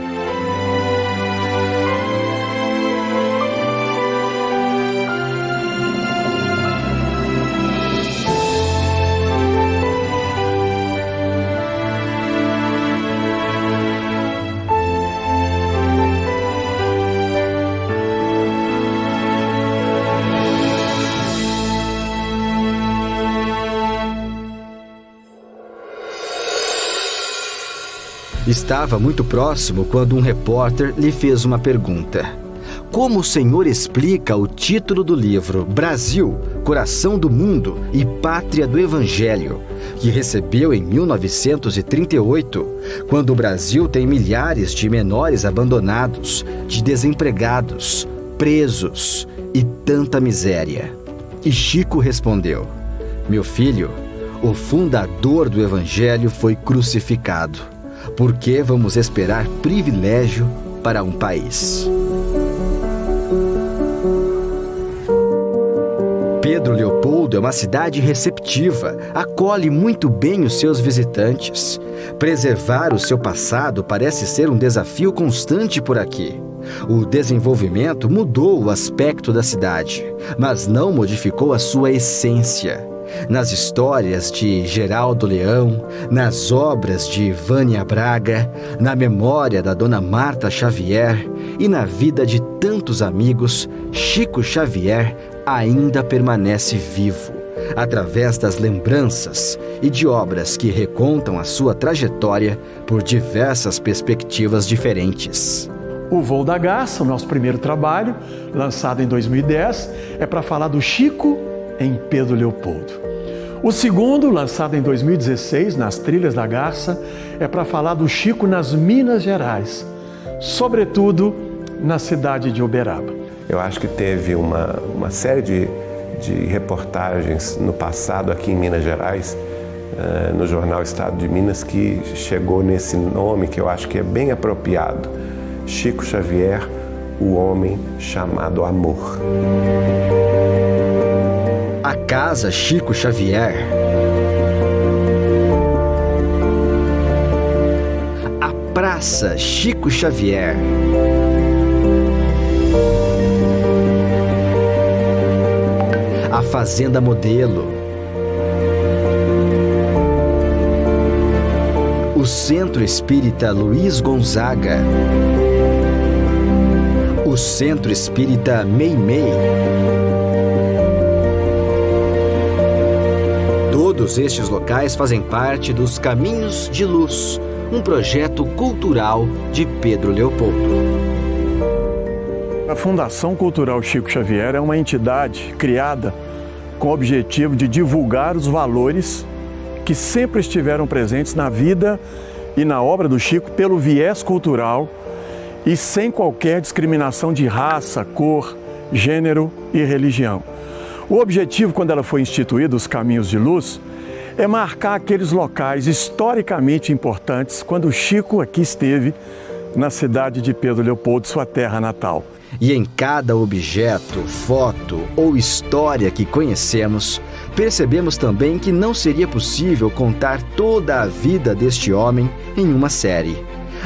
[SPEAKER 7] Estava muito próximo quando um repórter lhe fez uma pergunta. Como o senhor explica o título do livro Brasil, Coração do Mundo e Pátria do Evangelho, que recebeu em 1938, quando o Brasil tem milhares de menores abandonados, de desempregados, presos e tanta miséria? E Chico respondeu: meu filho, o fundador do Evangelho foi crucificado. Por que vamos esperar privilégio para um país? Pedro Leopoldo é uma cidade receptiva, acolhe muito bem os seus visitantes. Preservar o seu passado parece ser um desafio constante por aqui. O desenvolvimento mudou o aspecto da cidade, mas não modificou a sua essência. Nas histórias de Geraldo Leão, nas obras de Vânia Braga, na memória da Dona Marta Xavier e na vida de tantos amigos, Chico Xavier ainda permanece vivo, através das lembranças e de obras que recontam a sua trajetória por diversas perspectivas diferentes.
[SPEAKER 12] O Voo da Garça, o nosso primeiro trabalho, lançado em 2010, é para falar do Chico em Pedro Leopoldo. O segundo, lançado em 2016, nas Trilhas da Garça, é para falar do Chico nas Minas Gerais, sobretudo na cidade de Uberaba.
[SPEAKER 13] Eu acho que teve uma série de reportagens no passado aqui em Minas Gerais, no jornal Estado de Minas, que chegou nesse nome que eu acho que é bem apropriado: Chico Xavier, o homem chamado amor.
[SPEAKER 7] A Casa Chico Xavier, a Praça Chico Xavier, a Fazenda Modelo, o Centro Espírita Luiz Gonzaga, o Centro Espírita Meimei. Todos estes locais fazem parte dos Caminhos de Luz, um projeto cultural de Pedro Leopoldo.
[SPEAKER 12] A Fundação Cultural Chico Xavier é uma entidade criada com o objetivo de divulgar os valores que sempre estiveram presentes na vida e na obra do Chico pelo viés cultural e sem qualquer discriminação de raça, cor, gênero e religião. O objetivo, quando ela foi instituída, os Caminhos de Luz, é marcar aqueles locais historicamente importantes quando o Chico aqui esteve na cidade de Pedro Leopoldo, sua terra natal.
[SPEAKER 7] E em cada objeto, foto ou história que conhecemos, percebemos também que não seria possível contar toda a vida deste homem em uma série.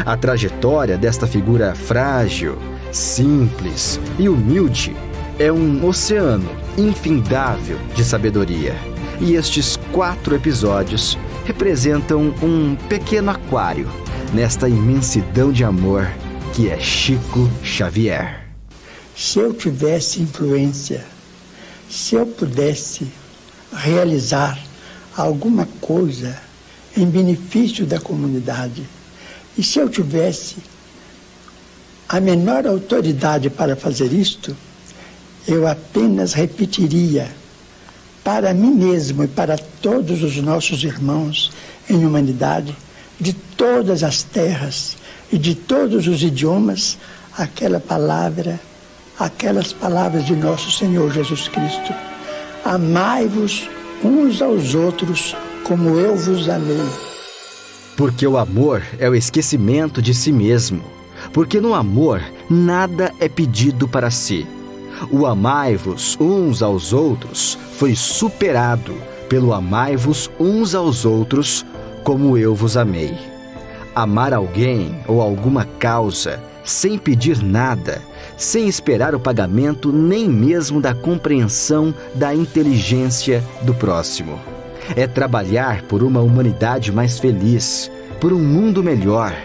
[SPEAKER 7] A trajetória desta figura frágil, simples e humilde é um oceano infindável de sabedoria. E estes 4 episódios representam um pequeno aquário nesta imensidão de amor que é Chico Xavier.
[SPEAKER 14] Se eu tivesse influência, se eu pudesse realizar alguma coisa em benefício da comunidade, e se eu tivesse a menor autoridade para fazer isto, eu apenas repetiria para mim mesmo e para todos os nossos irmãos em humanidade, de todas as terras e de todos os idiomas, aquelas palavras de nosso Senhor Jesus Cristo: amai-vos uns aos outros como eu vos amei.
[SPEAKER 7] Porque o amor é o esquecimento de si mesmo. Porque no amor nada é pedido para si. O amai-vos uns aos outros foi superado pelo amai-vos uns aos outros como eu vos amei. Amar alguém ou alguma causa sem pedir nada, sem esperar o pagamento nem mesmo da compreensão da inteligência do próximo. É trabalhar por uma humanidade mais feliz, por um mundo melhor,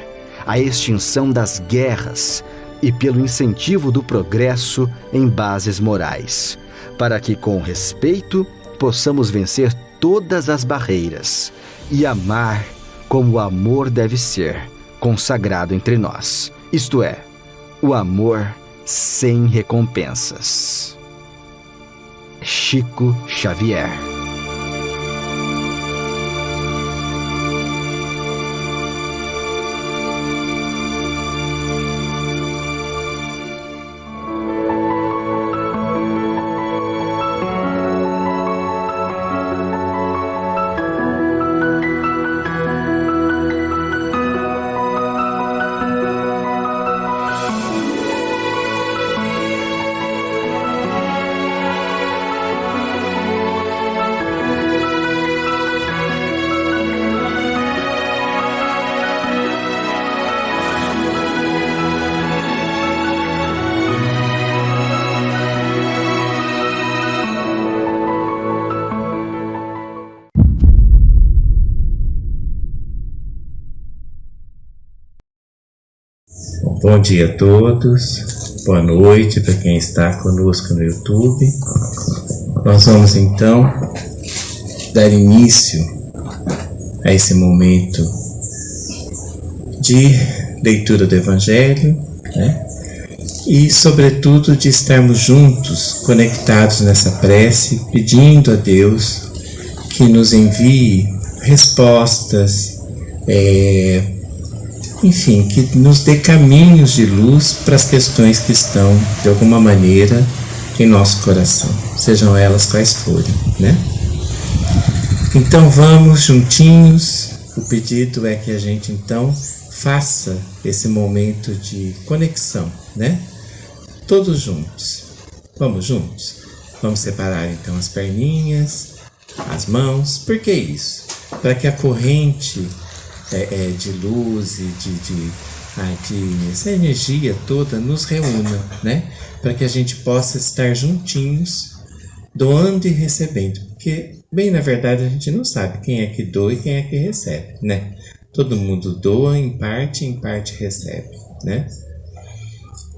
[SPEAKER 7] a extinção das guerras e pelo incentivo do progresso em bases morais, para que com respeito possamos vencer todas as barreiras e amar como o amor deve ser, consagrado entre nós. Isto é, o amor sem recompensas. Chico Xavier.
[SPEAKER 15] Bom dia a todos, boa noite para quem está conosco no YouTube. Nós vamos então dar início a esse momento de leitura do Evangelho, né? E sobretudo de estarmos juntos, conectados nessa prece, pedindo a Deus que nos envie respostas, enfim, que nos dê caminhos de luz para as questões que estão, de alguma maneira, em nosso coração, sejam elas quais forem, né? Então vamos juntinhos, o pedido é que a gente então faça esse momento de conexão, né? Todos juntos, vamos juntos? Vamos separar então as perninhas, as mãos, por que isso? Para que a corrente de luz e de essa energia toda nos reúna, né? Para que a gente possa estar juntinhos, doando e recebendo. Porque, bem, na verdade, a gente não sabe quem é que doa e quem é que recebe, né? Todo mundo doa em parte recebe, né?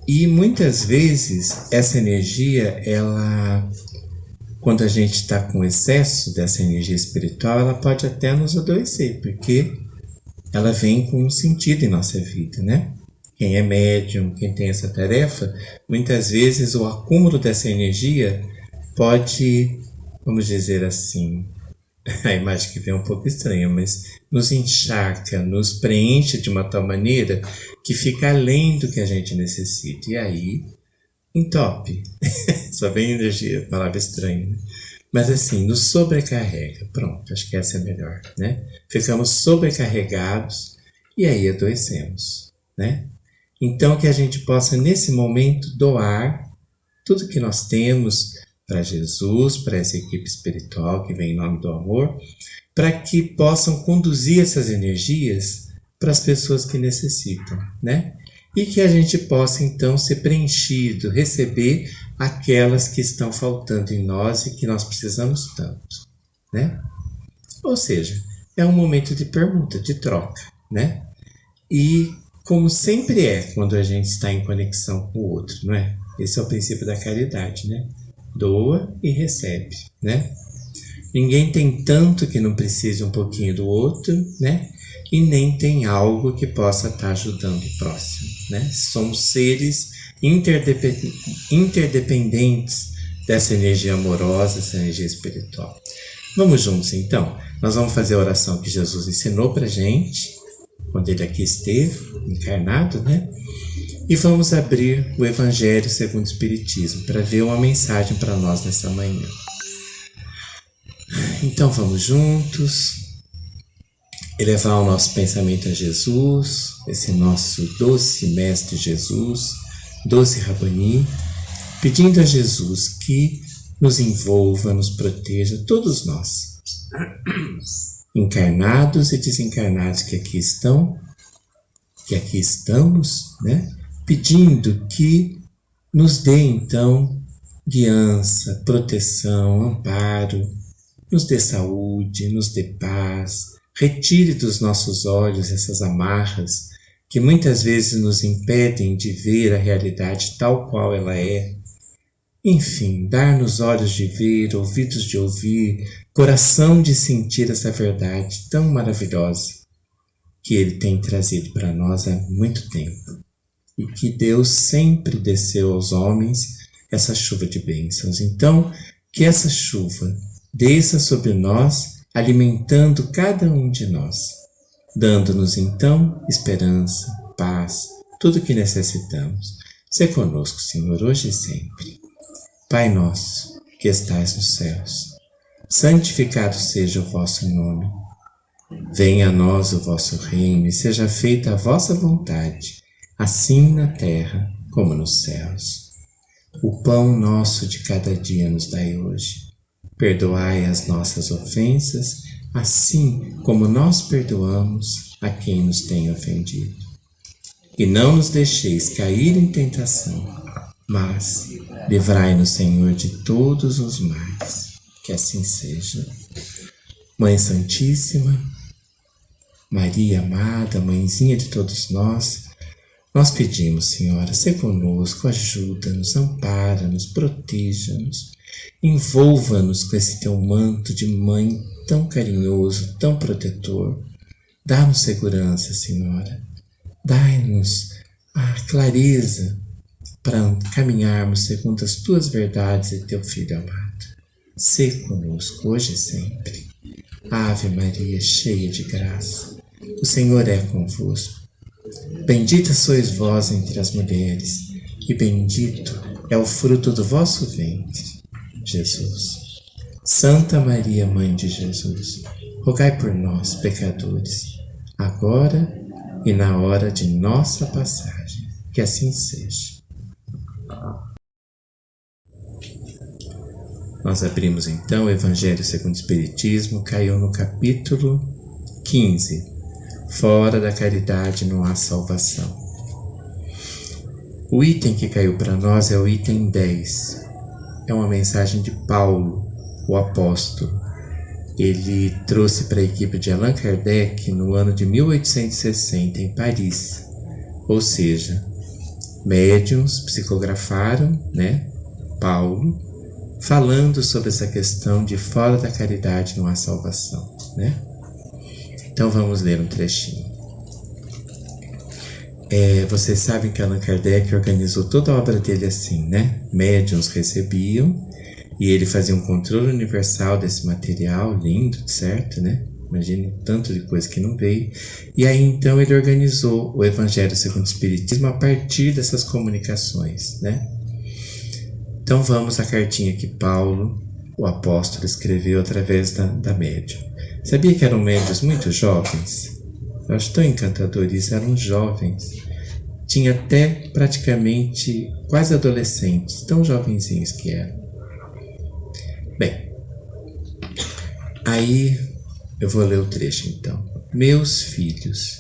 [SPEAKER 15] E muitas vezes essa energia, quando a gente está com excesso dessa energia espiritual, ela pode até nos adoecer, porque ela vem com um sentido em nossa vida, né? Quem é médium, quem tem essa tarefa, muitas vezes o acúmulo dessa energia pode, vamos dizer assim, a imagem que vem é um pouco estranha, mas nos encharca, nos preenche de uma tal maneira que fica além do que a gente necessita. E aí, entope. Só vem energia, palavra estranha, né? Mas assim, nos sobrecarrega. Pronto, acho que essa é melhor, né? Ficamos sobrecarregados e aí adoecemos, né? Então que a gente possa nesse momento doar tudo que nós temos para Jesus, para essa equipe espiritual que vem em nome do amor, para que possam conduzir essas energias para as pessoas que necessitam, né? E que a gente possa então ser preenchido, receber aquelas que estão faltando em nós e que nós precisamos tanto, né? Ou seja, é um momento de permuta, de troca, né? E como sempre é quando a gente está em conexão com o outro, não é? Esse é o princípio da caridade, né? Doa e recebe, né? Ninguém tem tanto que não precise um pouquinho do outro, né? E nem tem algo que possa estar ajudando o próximo, né? Somos seres interdependentes dessa energia amorosa, essa energia espiritual. Vamos juntos então? Nós vamos fazer a oração que Jesus ensinou pra gente, quando ele aqui esteve, encarnado, né? E vamos abrir o Evangelho segundo o Espiritismo, para ver uma mensagem para nós nessa manhã. Então vamos juntos elevar o nosso pensamento a Jesus, esse nosso doce Mestre Jesus, doce Rabboni, pedindo a Jesus que nos envolva, nos proteja, todos nós, encarnados e desencarnados que aqui estão, que aqui estamos, né? Pedindo que nos dê então guiança, proteção, amparo, nos dê saúde, nos dê paz, retire dos nossos olhos essas amarras que muitas vezes nos impedem de ver a realidade tal qual ela é. Enfim, dar-nos olhos de ver, ouvidos de ouvir, coração de sentir essa verdade tão maravilhosa que Ele tem trazido para nós há muito tempo. E que Deus sempre desceu aos homens essa chuva de bênçãos. Então, que essa chuva desça sobre nós, alimentando cada um de nós, dando-nos então esperança, paz, tudo o que necessitamos. Sê conosco, Senhor, hoje e sempre. Pai nosso, que estais nos céus, santificado seja o vosso nome. Venha a nós o vosso reino e seja feita a vossa vontade, assim na terra como nos céus. O pão nosso de cada dia nos dai hoje. Perdoai as nossas ofensas, assim como nós perdoamos a quem nos tem ofendido. E não nos deixeis cair em tentação, mas livrai-nos, Senhor, de todos os males. Que assim seja. Mãe Santíssima, Maria amada, mãezinha de todos nós pedimos, Senhora, sê conosco, ajuda-nos, ampara-nos, proteja-nos, envolva-nos com esse teu manto de mãe tão carinhoso, tão protetor. Dá-nos segurança, Senhora. Dai-nos a clareza para caminharmos segundo as tuas verdades e teu Filho amado. Sê conosco hoje e sempre. Ave Maria, cheia de graça, o Senhor é convosco. Bendita sois vós entre as mulheres, e bendito é o fruto do vosso ventre, Jesus. Santa Maria, Mãe de Jesus, rogai por nós, pecadores, agora e na hora de nossa passagem. Que assim seja. Nós abrimos então o Evangelho segundo o Espiritismo, caiu no capítulo 15. Fora da caridade não há salvação. O item que caiu para nós é o item 10. É uma mensagem de Paulo, o apóstolo. Ele trouxe para a equipe de Allan Kardec no ano de 1860, em Paris. Ou seja, médiuns psicografaram, né, Paulo, falando sobre essa questão de fora da caridade não há salvação, né? Então vamos ler um trechinho. Vocês sabem que Allan Kardec organizou toda a obra dele assim, né? Médiuns recebiam E ele fazia um controle universal desse material, lindo, certo, né? Imagina o tanto de coisa que não veio. E aí então ele organizou o Evangelho segundo o Espiritismo a partir dessas comunicações, né? Então vamos à cartinha que Paulo, o apóstolo, escreveu através da médium. Sabia que eram médiuns muito jovens? Eu acho tão encantador isso, eram jovens. Tinha até praticamente quase adolescentes, tão jovenzinhos que eram. Bem, aí eu vou ler o trecho então. Meus filhos,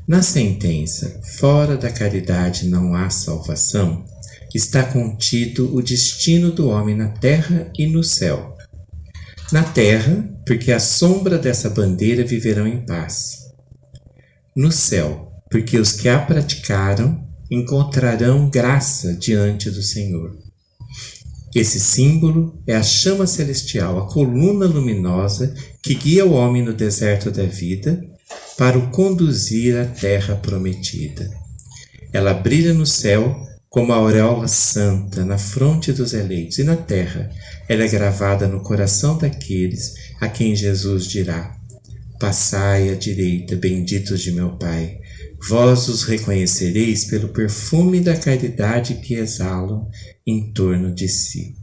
[SPEAKER 15] na sentença, fora da caridade não há salvação, está contido o destino do homem na terra e no céu. Na terra, porque à sombra dessa bandeira viverão em paz. No céu, porque os que a praticaram encontrarão graça diante do Senhor. Esse símbolo é a chama celestial, a coluna luminosa que guia o homem no deserto da vida para o conduzir à terra prometida. Ela brilha no céu como a auréola santa na fronte dos eleitos, e na terra ela é gravada no coração daqueles a quem Jesus dirá: passai à direita, benditos de meu Pai, vós os reconhecereis pelo perfume da caridade que exalam em torno de si.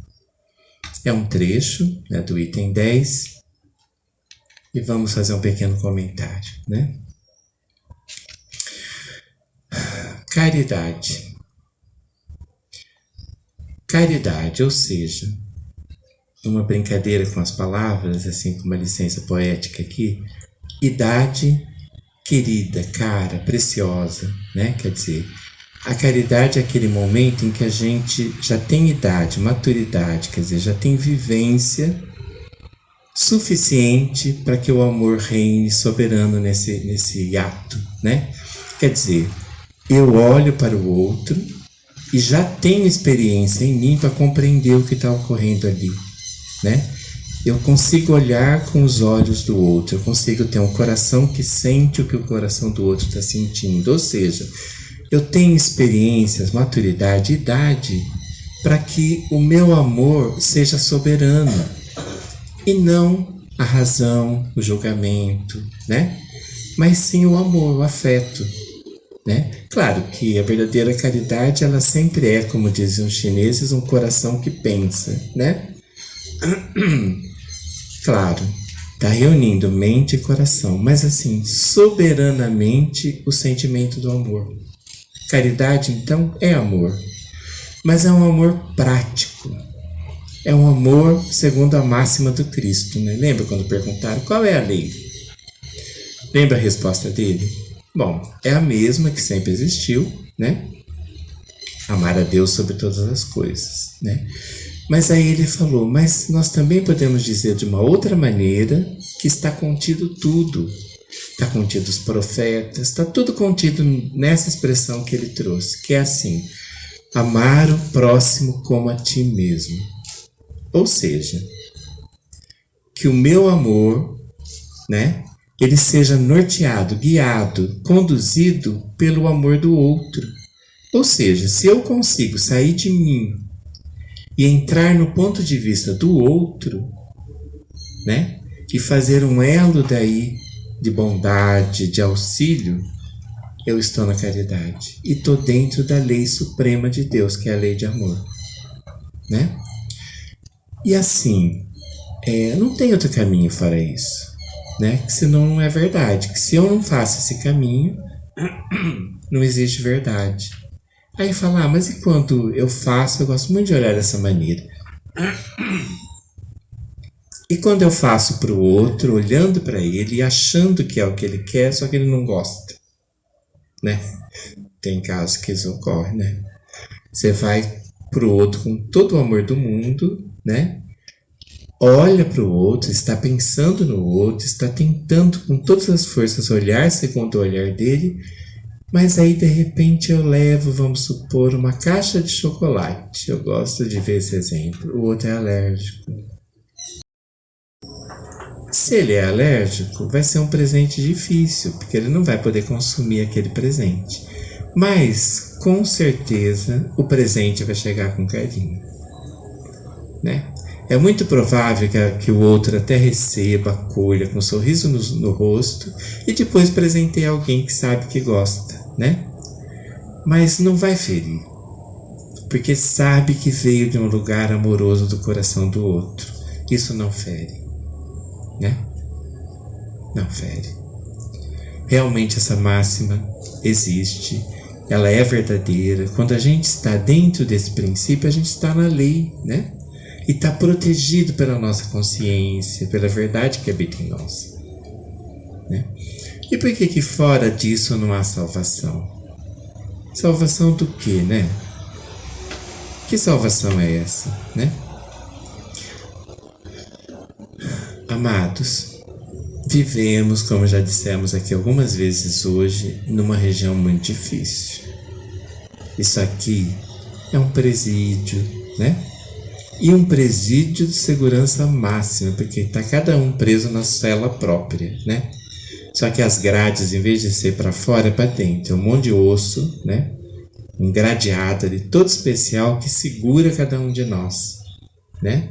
[SPEAKER 15] É um trecho, né, do item 10, e vamos fazer um pequeno comentário, né? Caridade. Caridade, ou seja, uma brincadeira com as palavras, assim, com uma licença poética aqui, idade querida, cara, preciosa, né? Quer dizer, a caridade é aquele momento em que a gente já tem idade, maturidade, quer dizer, já tem vivência suficiente para que o amor reine soberano nesse ato, né? Quer dizer, eu olho para o outro e já tenho experiência em mim para compreender o que está ocorrendo ali, né? Eu consigo olhar com os olhos do outro, eu consigo ter um coração que sente o que o coração do outro está sentindo, ou seja, eu tenho experiências, maturidade, idade para que o meu amor seja soberano e não a razão, o julgamento, né? Mas sim o amor, o afeto, né? Claro que a verdadeira caridade, ela sempre é, como diziam os chineses, um coração que pensa, né? Claro, está reunindo mente e coração, mas assim, soberanamente o sentimento do amor. Caridade, então, é amor, mas é um amor prático. É um amor segundo a máxima do Cristo, né? Lembra quando perguntaram qual é a lei? Lembra a resposta dele? Bom, é a mesma que sempre existiu, né? Amar a Deus sobre todas as coisas, né? Mas aí ele falou, mas nós também podemos dizer de uma outra maneira que está contido tudo. Está contido os profetas, está tudo contido nessa expressão que ele trouxe, que é assim: amar o próximo como a ti mesmo. Ou seja, que o meu amor, né, ele seja norteado, guiado, conduzido pelo amor do outro. Ou seja, se eu consigo sair de mim e entrar no ponto de vista do outro, né, e fazer um elo daí de bondade, de auxílio, eu estou na caridade e estou dentro da lei suprema de Deus, que é a lei de amor, né? E assim, não tem outro caminho fora isso, né? Que senão não é verdade, que se eu não faço esse caminho, não existe verdade. Aí fala, mas e quando eu faço, eu gosto muito de olhar dessa maneira. E quando eu faço para o outro, olhando para ele e achando que é o que ele quer, só que ele não gosta, né? Tem casos que isso ocorre, né? Você vai para o outro com todo o amor do mundo, né? Olha para o outro, está pensando no outro, está tentando com todas as forças olhar segundo o olhar dele, mas aí de repente eu levo, vamos supor, uma caixa de chocolate. Eu gosto de ver esse exemplo. O outro é alérgico. Se ele é alérgico, vai ser um presente difícil, porque ele não vai poder consumir aquele presente. Mas, com certeza, o presente vai chegar com carinho, né? É muito provável que o outro até receba, acolha com um sorriso no rosto e depois presenteie alguém que sabe que gosta, né? Mas não vai ferir, porque sabe que veio de um lugar amoroso do coração do outro. Isso não fere, né? Não fere. Realmente essa máxima existe, ela é verdadeira. Quando a gente está dentro desse princípio, a gente está na lei, né? E está protegido pela nossa consciência, pela verdade que habita em nós, né? E por que fora disso não há salvação? Salvação do quê, né? Que salvação é essa, né? Amados, vivemos, como já dissemos aqui algumas vezes hoje, numa região muito difícil. Isso aqui é um presídio, né? E um presídio de segurança máxima, porque está cada um preso na cela própria, né? Só que as grades, em vez de ser para fora, é para dentro. É um monte de osso, né? Um gradeado ali, todo especial, que segura cada um de nós, né?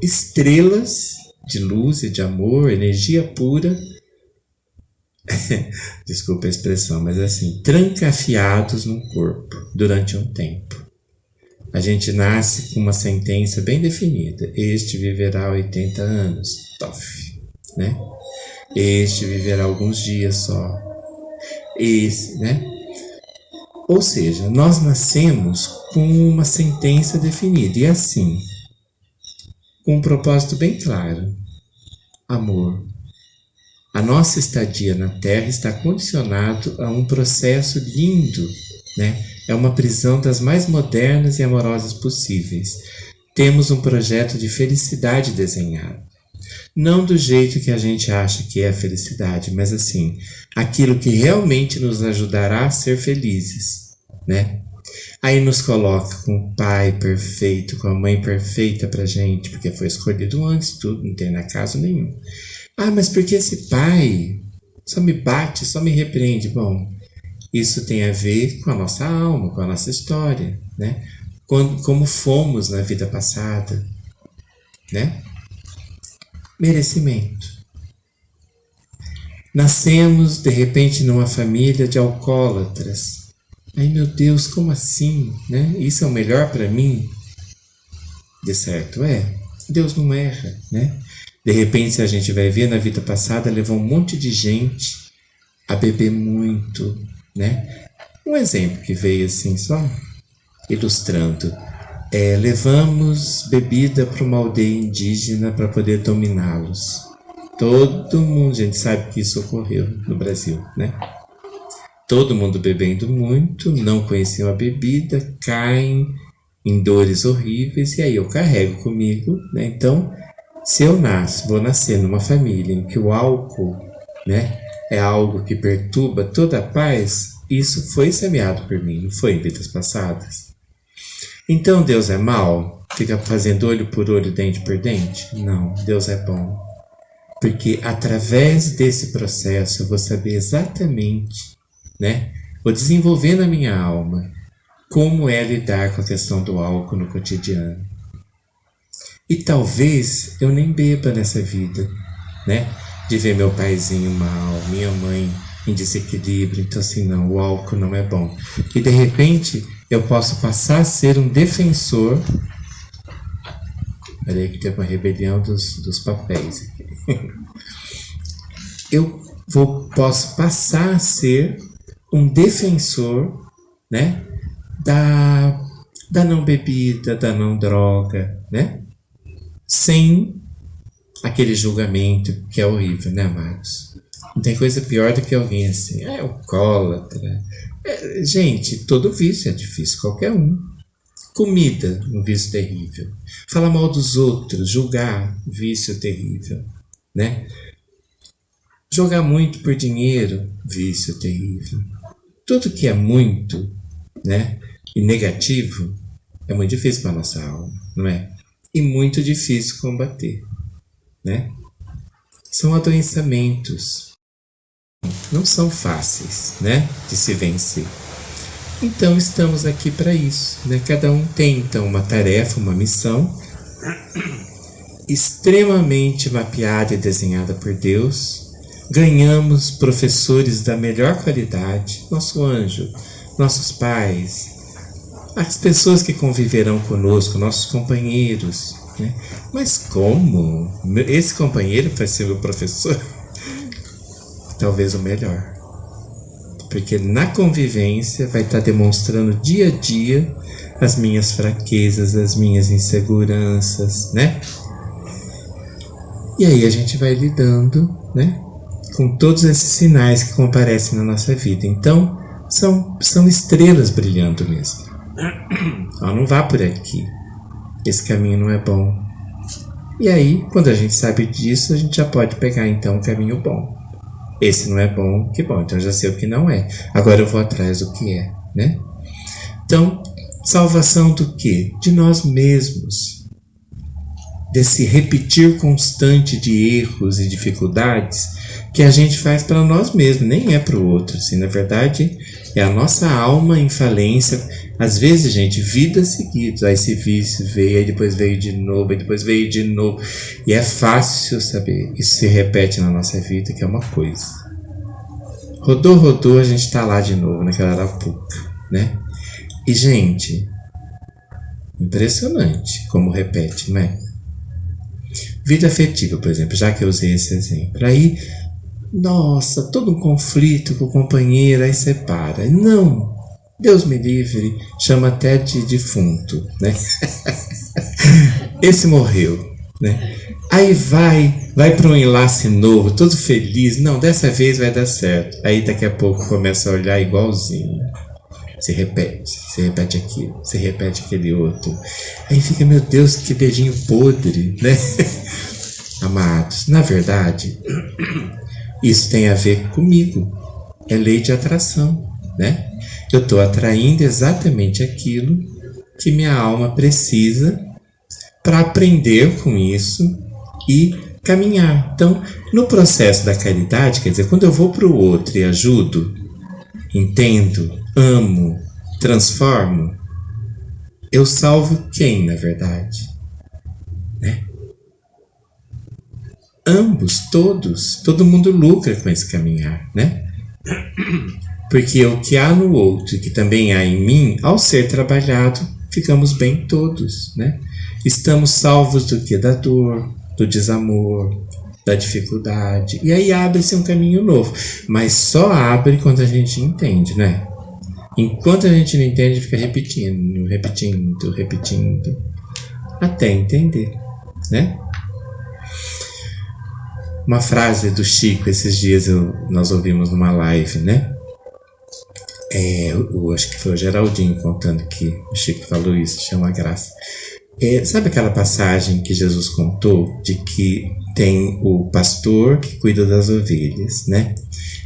[SPEAKER 15] Estrelas de luz e de amor, energia pura, desculpa a expressão, mas assim, trancafiados no corpo durante um tempo. A gente nasce com uma sentença bem definida: este viverá 80 anos, tof, né? Este viverá alguns dias só, esse, né? Ou seja, nós nascemos com uma sentença definida, e assim, com um propósito bem claro: amor. A nossa estadia na Terra está condicionado a um processo lindo, né? É uma prisão das mais modernas e amorosas possíveis. Temos um projeto de felicidade desenhado. Não do jeito que a gente acha que é a felicidade, mas assim, aquilo que realmente nos ajudará a ser felizes, né? Aí nos coloca com o pai perfeito, com a mãe perfeita pra gente, porque foi escolhido antes, tudo, não tem acaso nenhum. Ah, mas porque esse pai só me bate, só me repreende? Bom, isso tem a ver com a nossa alma, com a nossa história, né? Como fomos na vida passada, né? Merecimento. Nascemos, de repente, numa família de alcoólatras. Ai, meu Deus, como assim, né? Isso é o melhor para mim? De certo é. Deus não erra, né? De repente, se a gente vai ver, na vida passada, levou um monte de gente a beber muito, né? Um exemplo que veio assim, só ilustrando. Levamos bebida para uma aldeia indígena para poder dominá-los. Todo mundo, a gente sabe que isso ocorreu no Brasil, né? Todo mundo bebendo muito, não conheciam a bebida, caem em dores horríveis, e aí eu carrego comigo, né? Então, se eu vou nascer numa família em que o álcool, né, é algo que perturba toda a paz, isso foi semeado por mim, não foi em vidas passadas? Então Deus é mau? Fica fazendo olho por olho, dente por dente? Não, Deus é bom. Porque através desse processo eu vou saber exatamente, né, vou desenvolver na minha alma como é lidar com a questão do álcool no cotidiano. E talvez eu nem beba nessa vida, né? De ver meu paizinho mal, minha mãe em desequilíbrio. Então assim, não, o álcool não é bom. E de repente eu posso passar a ser um defensor. Olha aí que tem uma rebelião dos papéis aqui. Posso passar a ser um defensor, né? Da não bebida, da não droga, né? Sem aquele julgamento que é horrível, né, amados? Não tem coisa pior do que alguém assim, alcoólatra. Gente, todo vício é difícil, qualquer um. Comida, um vício terrível. Falar mal dos outros, julgar, vício terrível, né? Jogar muito por dinheiro, vício terrível. Tudo que é muito, né, e negativo, é muito difícil para a nossa alma, não é? E muito difícil combater, né? São adoençamentos, não são fáceis, né, de se vencer. Então estamos aqui para isso, né? Cada um tem então uma tarefa, uma missão, extremamente mapeada e desenhada por Deus, ganhamos professores da melhor qualidade, nosso anjo, nossos pais, as pessoas que conviverão conosco, nossos companheiros, né? Mas como? Esse companheiro vai ser meu professor? Talvez o melhor. Porque na convivência vai estar demonstrando dia a dia as minhas fraquezas, as minhas inseguranças, né? E aí a gente vai lidando, né, com todos esses sinais que comparecem na nossa vida. Então, são estrelas brilhando mesmo. Ó, não vá por aqui. Esse caminho não é bom. E aí, quando a gente sabe disso, a gente já pode pegar então um caminho bom. Esse não é bom, que bom, então eu já sei o que não é. Agora eu vou atrás do que é, né? Então, salvação do quê? De nós mesmos. Desse repetir constante de erros e dificuldades que a gente faz para nós mesmos, nem é para o outro. Assim, na verdade, é a nossa alma em falência. Às vezes, gente, vidas seguidas. Aí esse vício veio, aí depois veio de novo, aí depois veio de novo. E é fácil saber. Isso se repete na nossa vida, que é uma coisa. Rodou, a gente está lá de novo, naquela arapuca, né? E, gente, impressionante como repete, não é? Vida afetiva, por exemplo, já que eu usei esse exemplo. Aí, nossa, todo um conflito com o companheiro, aí separa. Não, Deus me livre, chama até de defunto, né? Esse morreu, né? Aí vai para um enlace novo, todo feliz. Não, dessa vez vai dar certo. Aí daqui a pouco começa a olhar igualzinho. Se repete aquilo, se repete aquele outro. Aí fica, meu Deus, que dedinho podre, né? Amados, na verdade, isso tem a ver comigo. É lei de atração, né? Eu estou atraindo exatamente aquilo que minha alma precisa para aprender com isso e caminhar. Então, no processo da caridade, quer dizer, quando eu vou para o outro e ajudo, entendo, amo, transformo, eu salvo quem, na verdade? Né? Ambos, todos, todo mundo lucra com esse caminhar, né? Porque o que há no outro e que também há em mim, ao ser trabalhado, ficamos bem todos, né? Estamos salvos do que? Da dor, do desamor, da dificuldade. E aí abre-se um caminho novo. Mas só abre quando a gente entende, né? Enquanto a gente não entende, fica repetindo, até entender, né? Uma frase do Chico, esses dias nós ouvimos numa live, né? Acho que foi o Geraldinho contando que o Chico falou isso, chama graça. Sabe aquela passagem que Jesus contou de que tem o pastor que cuida das ovelhas, né?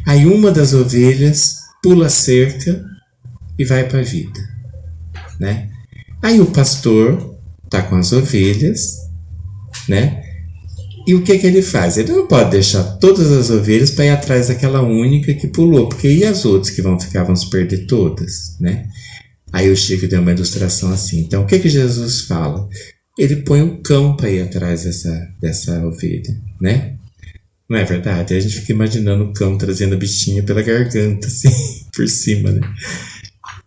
[SPEAKER 15] Aí uma das ovelhas pula a cerca e vai para a vida, né? Aí o pastor tá com as ovelhas, né? E o que ele faz? Ele não pode deixar todas as ovelhas para ir atrás daquela única que pulou, porque e as outras que vão se perder todas, né? Aí o Chico deu uma ilustração assim. Então, o que Jesus fala? Ele põe um cão para ir atrás dessa ovelha, né? Não é verdade? Aí a gente fica imaginando o cão trazendo a bichinha pela garganta, assim, por cima, né?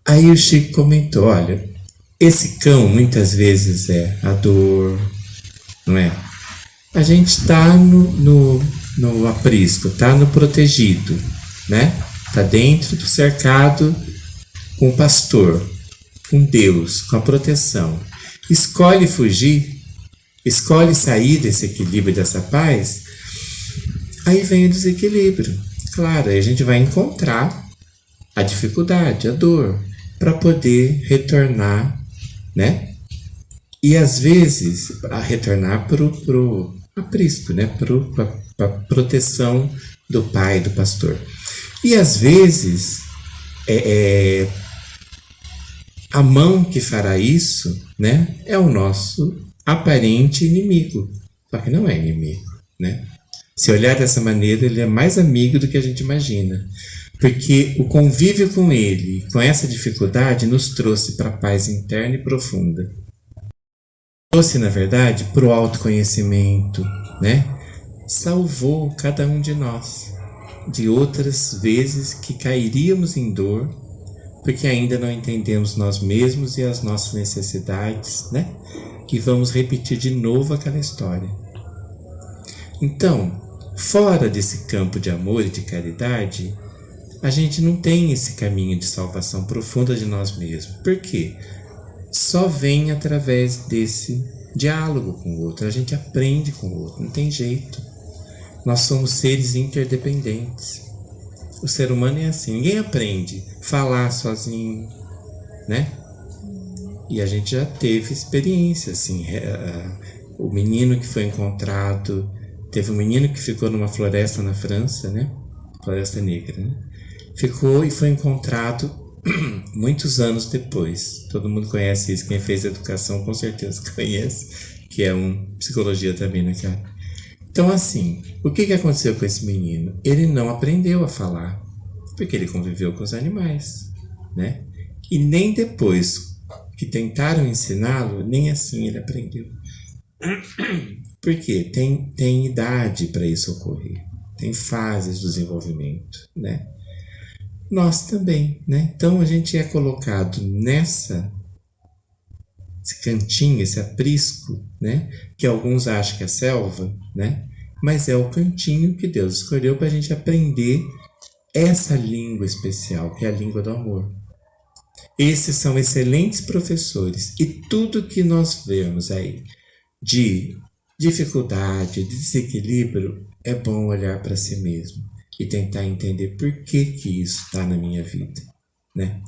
[SPEAKER 15] Aí o Chico comentou, olha, esse cão muitas vezes é a dor, não é? A gente está no aprisco, está no protegido, né? Está dentro do cercado com o pastor, com Deus, com a proteção. Escolhe fugir, escolhe sair desse equilíbrio, dessa paz, aí vem o desequilíbrio. Claro, aí a gente vai encontrar a dificuldade, a dor, para poder retornar, né? E às vezes a retornar pro aprisco, né? Para proteção do pai, do pastor. E às vezes a mão que fará isso, né? É o nosso aparente inimigo. Só que não é inimigo, né? Se olhar dessa maneira, ele é mais amigo do que a gente imagina. Porque o convívio com ele, com essa dificuldade, nos trouxe para a paz interna e profunda. trouxe, na verdade, para o autoconhecimento, né? Salvou cada um de nós de outras vezes que cairíamos em dor, porque ainda não entendemos nós mesmos e as nossas necessidades, né? E vamos repetir de novo aquela história. Então, fora desse campo de amor e de caridade, a gente não tem esse caminho de salvação profunda de nós mesmos. Por quê? Só vem através desse diálogo com o outro. A gente aprende com o outro, não tem jeito. Nós somos seres interdependentes. O ser humano é assim, ninguém aprende a falar sozinho, né? E a gente já teve experiência, assim, o menino que foi encontrado, teve um menino que ficou numa floresta na França, né? Floresta Negra, né? Ficou e foi encontrado muitos anos depois. Todo mundo conhece isso, quem fez educação com certeza conhece, que é psicologia também, né, cara? Então, assim, o que aconteceu com esse menino? Ele não aprendeu a falar, porque ele conviveu com os animais, né? E nem depois que tentaram ensiná-lo, nem assim ele aprendeu. Por quê? Tem idade para isso ocorrer, tem fases do desenvolvimento, né? Nós também, né? Então a gente é colocado esse cantinho, esse aprisco, né? Que alguns acham que é selva, né? Mas é o cantinho que Deus escolheu para a gente aprender essa língua especial, que é a língua do amor. Esses são excelentes professores, e tudo que nós vemos aí de dificuldade, de desequilíbrio, é bom olhar para si mesmo e tentar entender por que isso está na minha vida, né?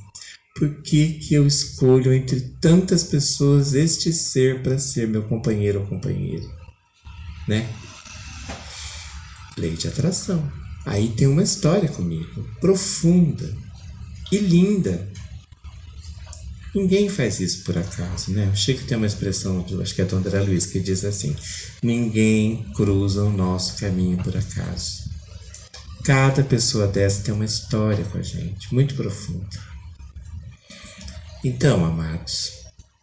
[SPEAKER 15] Por que eu escolho entre tantas pessoas este ser para ser meu companheiro ou companheira, né? Lei de atração. Aí tem uma história comigo, profunda e linda. Ninguém faz isso por acaso, né? O Chico tem uma expressão, acho que é do André Luiz, que diz assim: ninguém cruza o nosso caminho por acaso. Cada pessoa dessa tem uma história com a gente, muito profunda. Então, amados,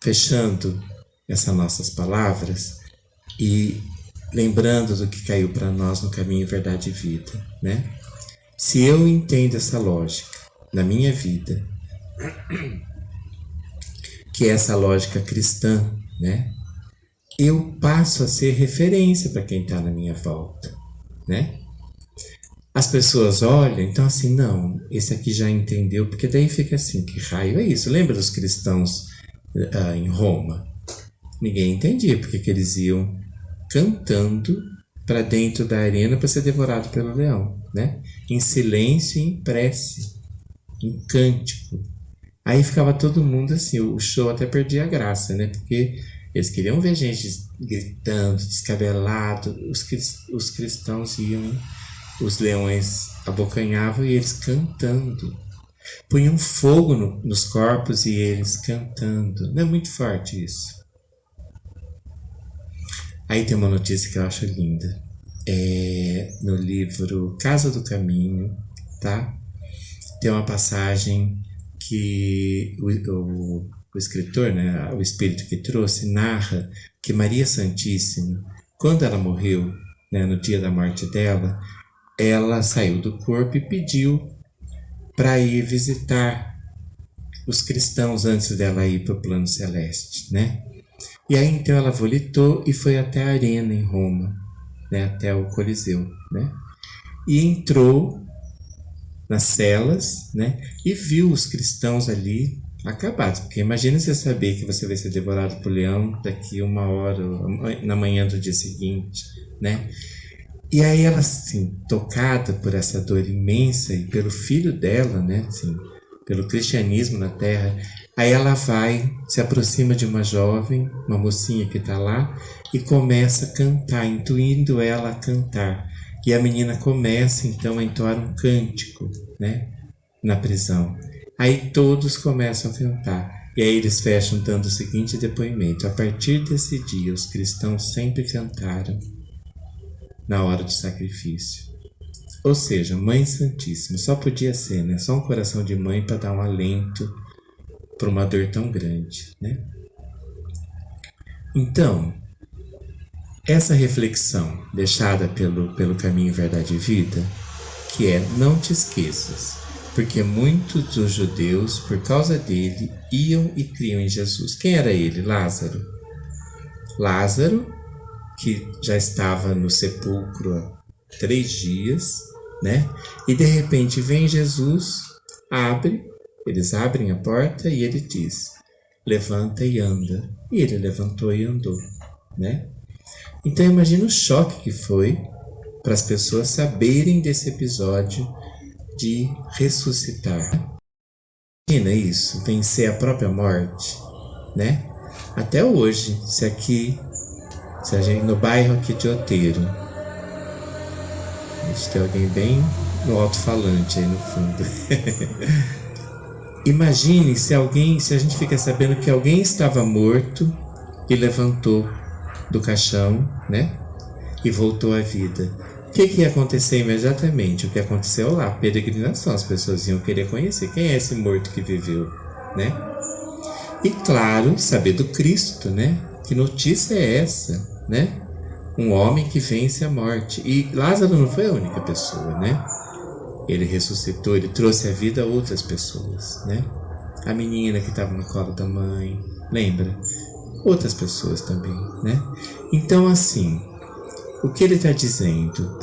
[SPEAKER 15] fechando essas nossas palavras e lembrando do que caiu para nós no caminho Verdade e Vida, né? Se eu entendo essa lógica na minha vida, que é essa lógica cristã, né? Eu passo a ser referência para quem está na minha volta, né? As pessoas olham, então assim, não, esse aqui já entendeu, porque daí fica assim, que raio é isso? Lembra dos cristãos em Roma? Ninguém entendia porque que eles iam cantando para dentro da arena para ser devorado pelo leão, né? Em silêncio e em prece, em cântico. Aí ficava todo mundo assim, o show até perdia a graça, né? Porque eles queriam ver gente gritando, descabelado, os cristãos iam, os leões abocanhavam e eles cantando. Punham fogo nos corpos e eles cantando. Não é muito forte isso? Aí tem uma notícia que eu acho linda. No livro Casa do Caminho, tá? Tem uma passagem que o escritor, né, o espírito que trouxe, narra que Maria Santíssima, quando ela morreu, né, no dia da morte dela, ela saiu do corpo e pediu para ir visitar os cristãos antes dela ir para o plano celeste, né? E aí então ela volitou e foi até a arena em Roma, né, até o Coliseu, né? E entrou nas celas, né, e viu os cristãos ali acabados, porque imagina você saber que você vai ser devorado por leão daqui 1 hora, na manhã do dia seguinte, né? E aí ela, assim, tocada por essa dor imensa e pelo filho dela, né, assim, pelo cristianismo na Terra, aí ela vai, se aproxima de uma jovem, uma mocinha que está lá, e começa a cantar, intuindo ela a cantar. E a menina começa, então, a entoar um cântico, né, na prisão. Aí todos começam a cantar. E aí eles fecham dando o seguinte depoimento: a partir desse dia, os cristãos sempre cantaram na hora do sacrifício. Ou seja, Mãe Santíssima, só podia ser, né? Só um coração de mãe para dar um alento para uma dor tão grande, né? Então, essa reflexão deixada pelo caminho verdade e vida, que é não te esqueças, porque muitos dos judeus, por causa dele, iam e criam em Jesus. Quem era ele? Lázaro. Lázaro, que já estava no sepulcro há 3 dias, né? E de repente vem Jesus, eles abrem a porta e ele diz: levanta e anda. E ele levantou e andou, né? Então imagina o choque que foi para as pessoas saberem desse episódio de ressuscitar. Imagina isso, vencer a própria morte, né? Até hoje, se a gente no bairro aqui de Outeiro, a gente tem alguém bem no alto-falante aí no fundo. Imagine se a gente fica sabendo que alguém estava morto e levantou do caixão, né? E voltou à vida. O que ia acontecer imediatamente? O que aconteceu lá? Peregrinação. As pessoas iam querer conhecer quem é esse morto que viveu, né? E claro, saber do Cristo, né? Que notícia é essa, né? Um homem que vence a morte. E Lázaro não foi a única pessoa, né? Ele ressuscitou, ele trouxe à vida outras pessoas, né? A menina que estava no colo da mãe, lembra? Outras pessoas também, né? Então, assim, o que ele está dizendo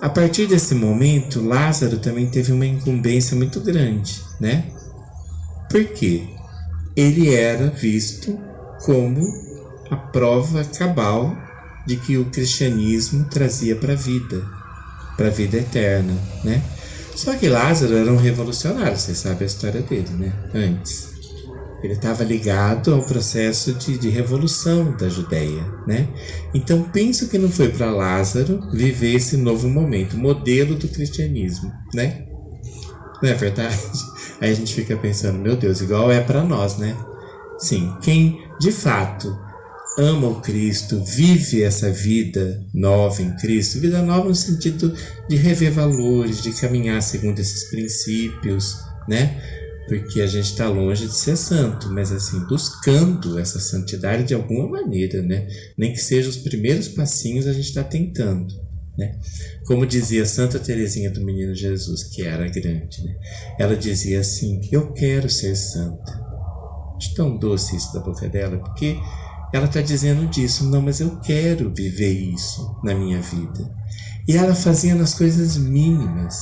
[SPEAKER 15] a partir desse momento, Lázaro também teve uma incumbência muito grande, né? Por quê? Ele era visto como a prova cabal de que o cristianismo trazia para a vida eterna, né? Só que Lázaro era um revolucionário, você sabe a história dele, né? Antes. Ele estava ligado ao processo de revolução da Judéia, né? Então penso que não foi para Lázaro viver esse novo momento, modelo do cristianismo, né? Não é verdade? Aí a gente fica pensando, meu Deus, igual é para nós, né? Sim, quem de fato ama o Cristo, vive essa vida nova em Cristo, vida nova no sentido de rever valores, de caminhar segundo esses princípios, né? Porque a gente está longe de ser santo, mas assim, buscando essa santidade de alguma maneira, né? Nem que sejam os primeiros passinhos, a gente está tentando, né? Como dizia Santa Teresinha do Menino Jesus, que era grande, né? Ela dizia assim: eu quero ser santa. Acho tão doce isso da boca dela, porque ela está dizendo disso, não, mas eu quero viver isso na minha vida. E ela fazia nas coisas mínimas,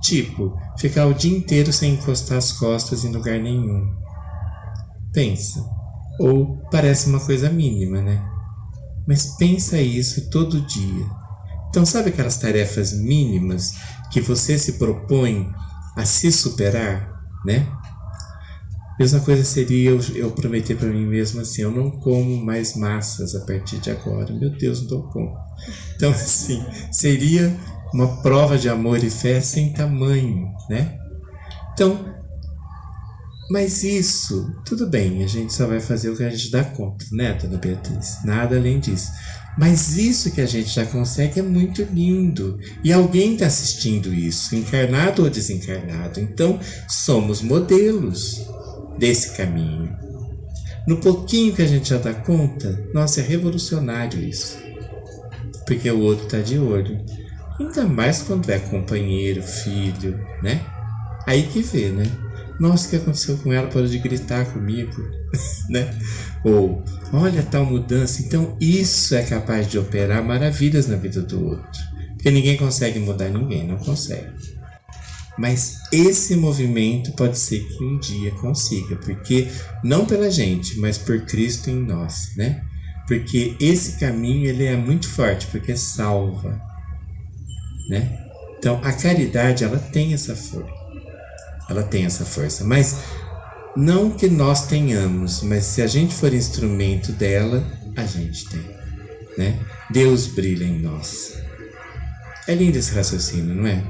[SPEAKER 15] tipo, ficar o dia inteiro sem encostar as costas em lugar nenhum. Pensa. Ou parece uma coisa mínima, né? Mas pensa isso todo dia. Então sabe aquelas tarefas mínimas que você se propõe a se superar, né? Mesma coisa seria eu prometer para mim mesmo assim: eu não como mais massas a partir de agora. Meu Deus, não dou conta. Então assim, seria uma prova de amor e fé sem tamanho, né? Então, mas isso, tudo bem, a gente só vai fazer o que a gente dá conta, né, dona Beatriz? Nada além disso. Mas isso que a gente já consegue é muito lindo. E alguém está assistindo isso, encarnado ou desencarnado. Então, somos modelos desse caminho. No pouquinho que a gente já dá conta, nossa, é revolucionário isso. Porque o outro está de olho. Ainda mais quando é companheiro, filho, né? Aí que vê, né? Nossa, o que aconteceu com ela? Parou de gritar comigo, né? Ou, olha tal mudança. Então, isso é capaz de operar maravilhas na vida do outro. Porque ninguém consegue mudar ninguém, não consegue. Mas esse movimento pode ser que um dia consiga, porque não pela gente, mas por Cristo em nós, né? Porque esse caminho, ele é muito forte, porque salva, né? Então, a caridade, ela tem essa força. Ela tem essa força, mas não que nós tenhamos, mas se a gente for instrumento dela, a gente tem, né? Deus brilha em nós. É lindo esse raciocínio, não é?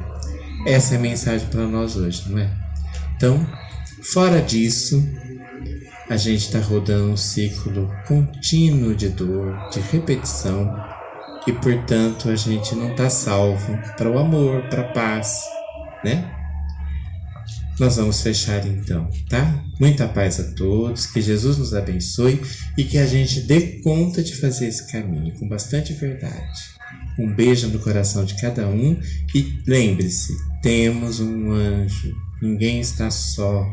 [SPEAKER 15] Essa é a mensagem para nós hoje, não é? Então, fora disso, a gente está rodando um ciclo contínuo de dor, de repetição, e portanto a gente não está salvo para o amor, para a paz, né? Nós vamos fechar então, tá? Muita paz a todos, que Jesus nos abençoe e que a gente dê conta de fazer esse caminho com bastante verdade. Um beijo no coração de cada um e lembre-se, temos um anjo, ninguém está só.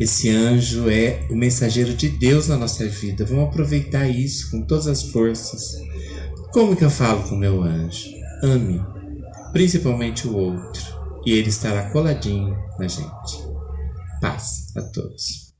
[SPEAKER 15] Esse anjo é o mensageiro de Deus na nossa vida. Vamos aproveitar isso com todas as forças. Como que eu falo com o meu anjo? Ame, principalmente o outro, e ele estará coladinho na gente. Paz a todos.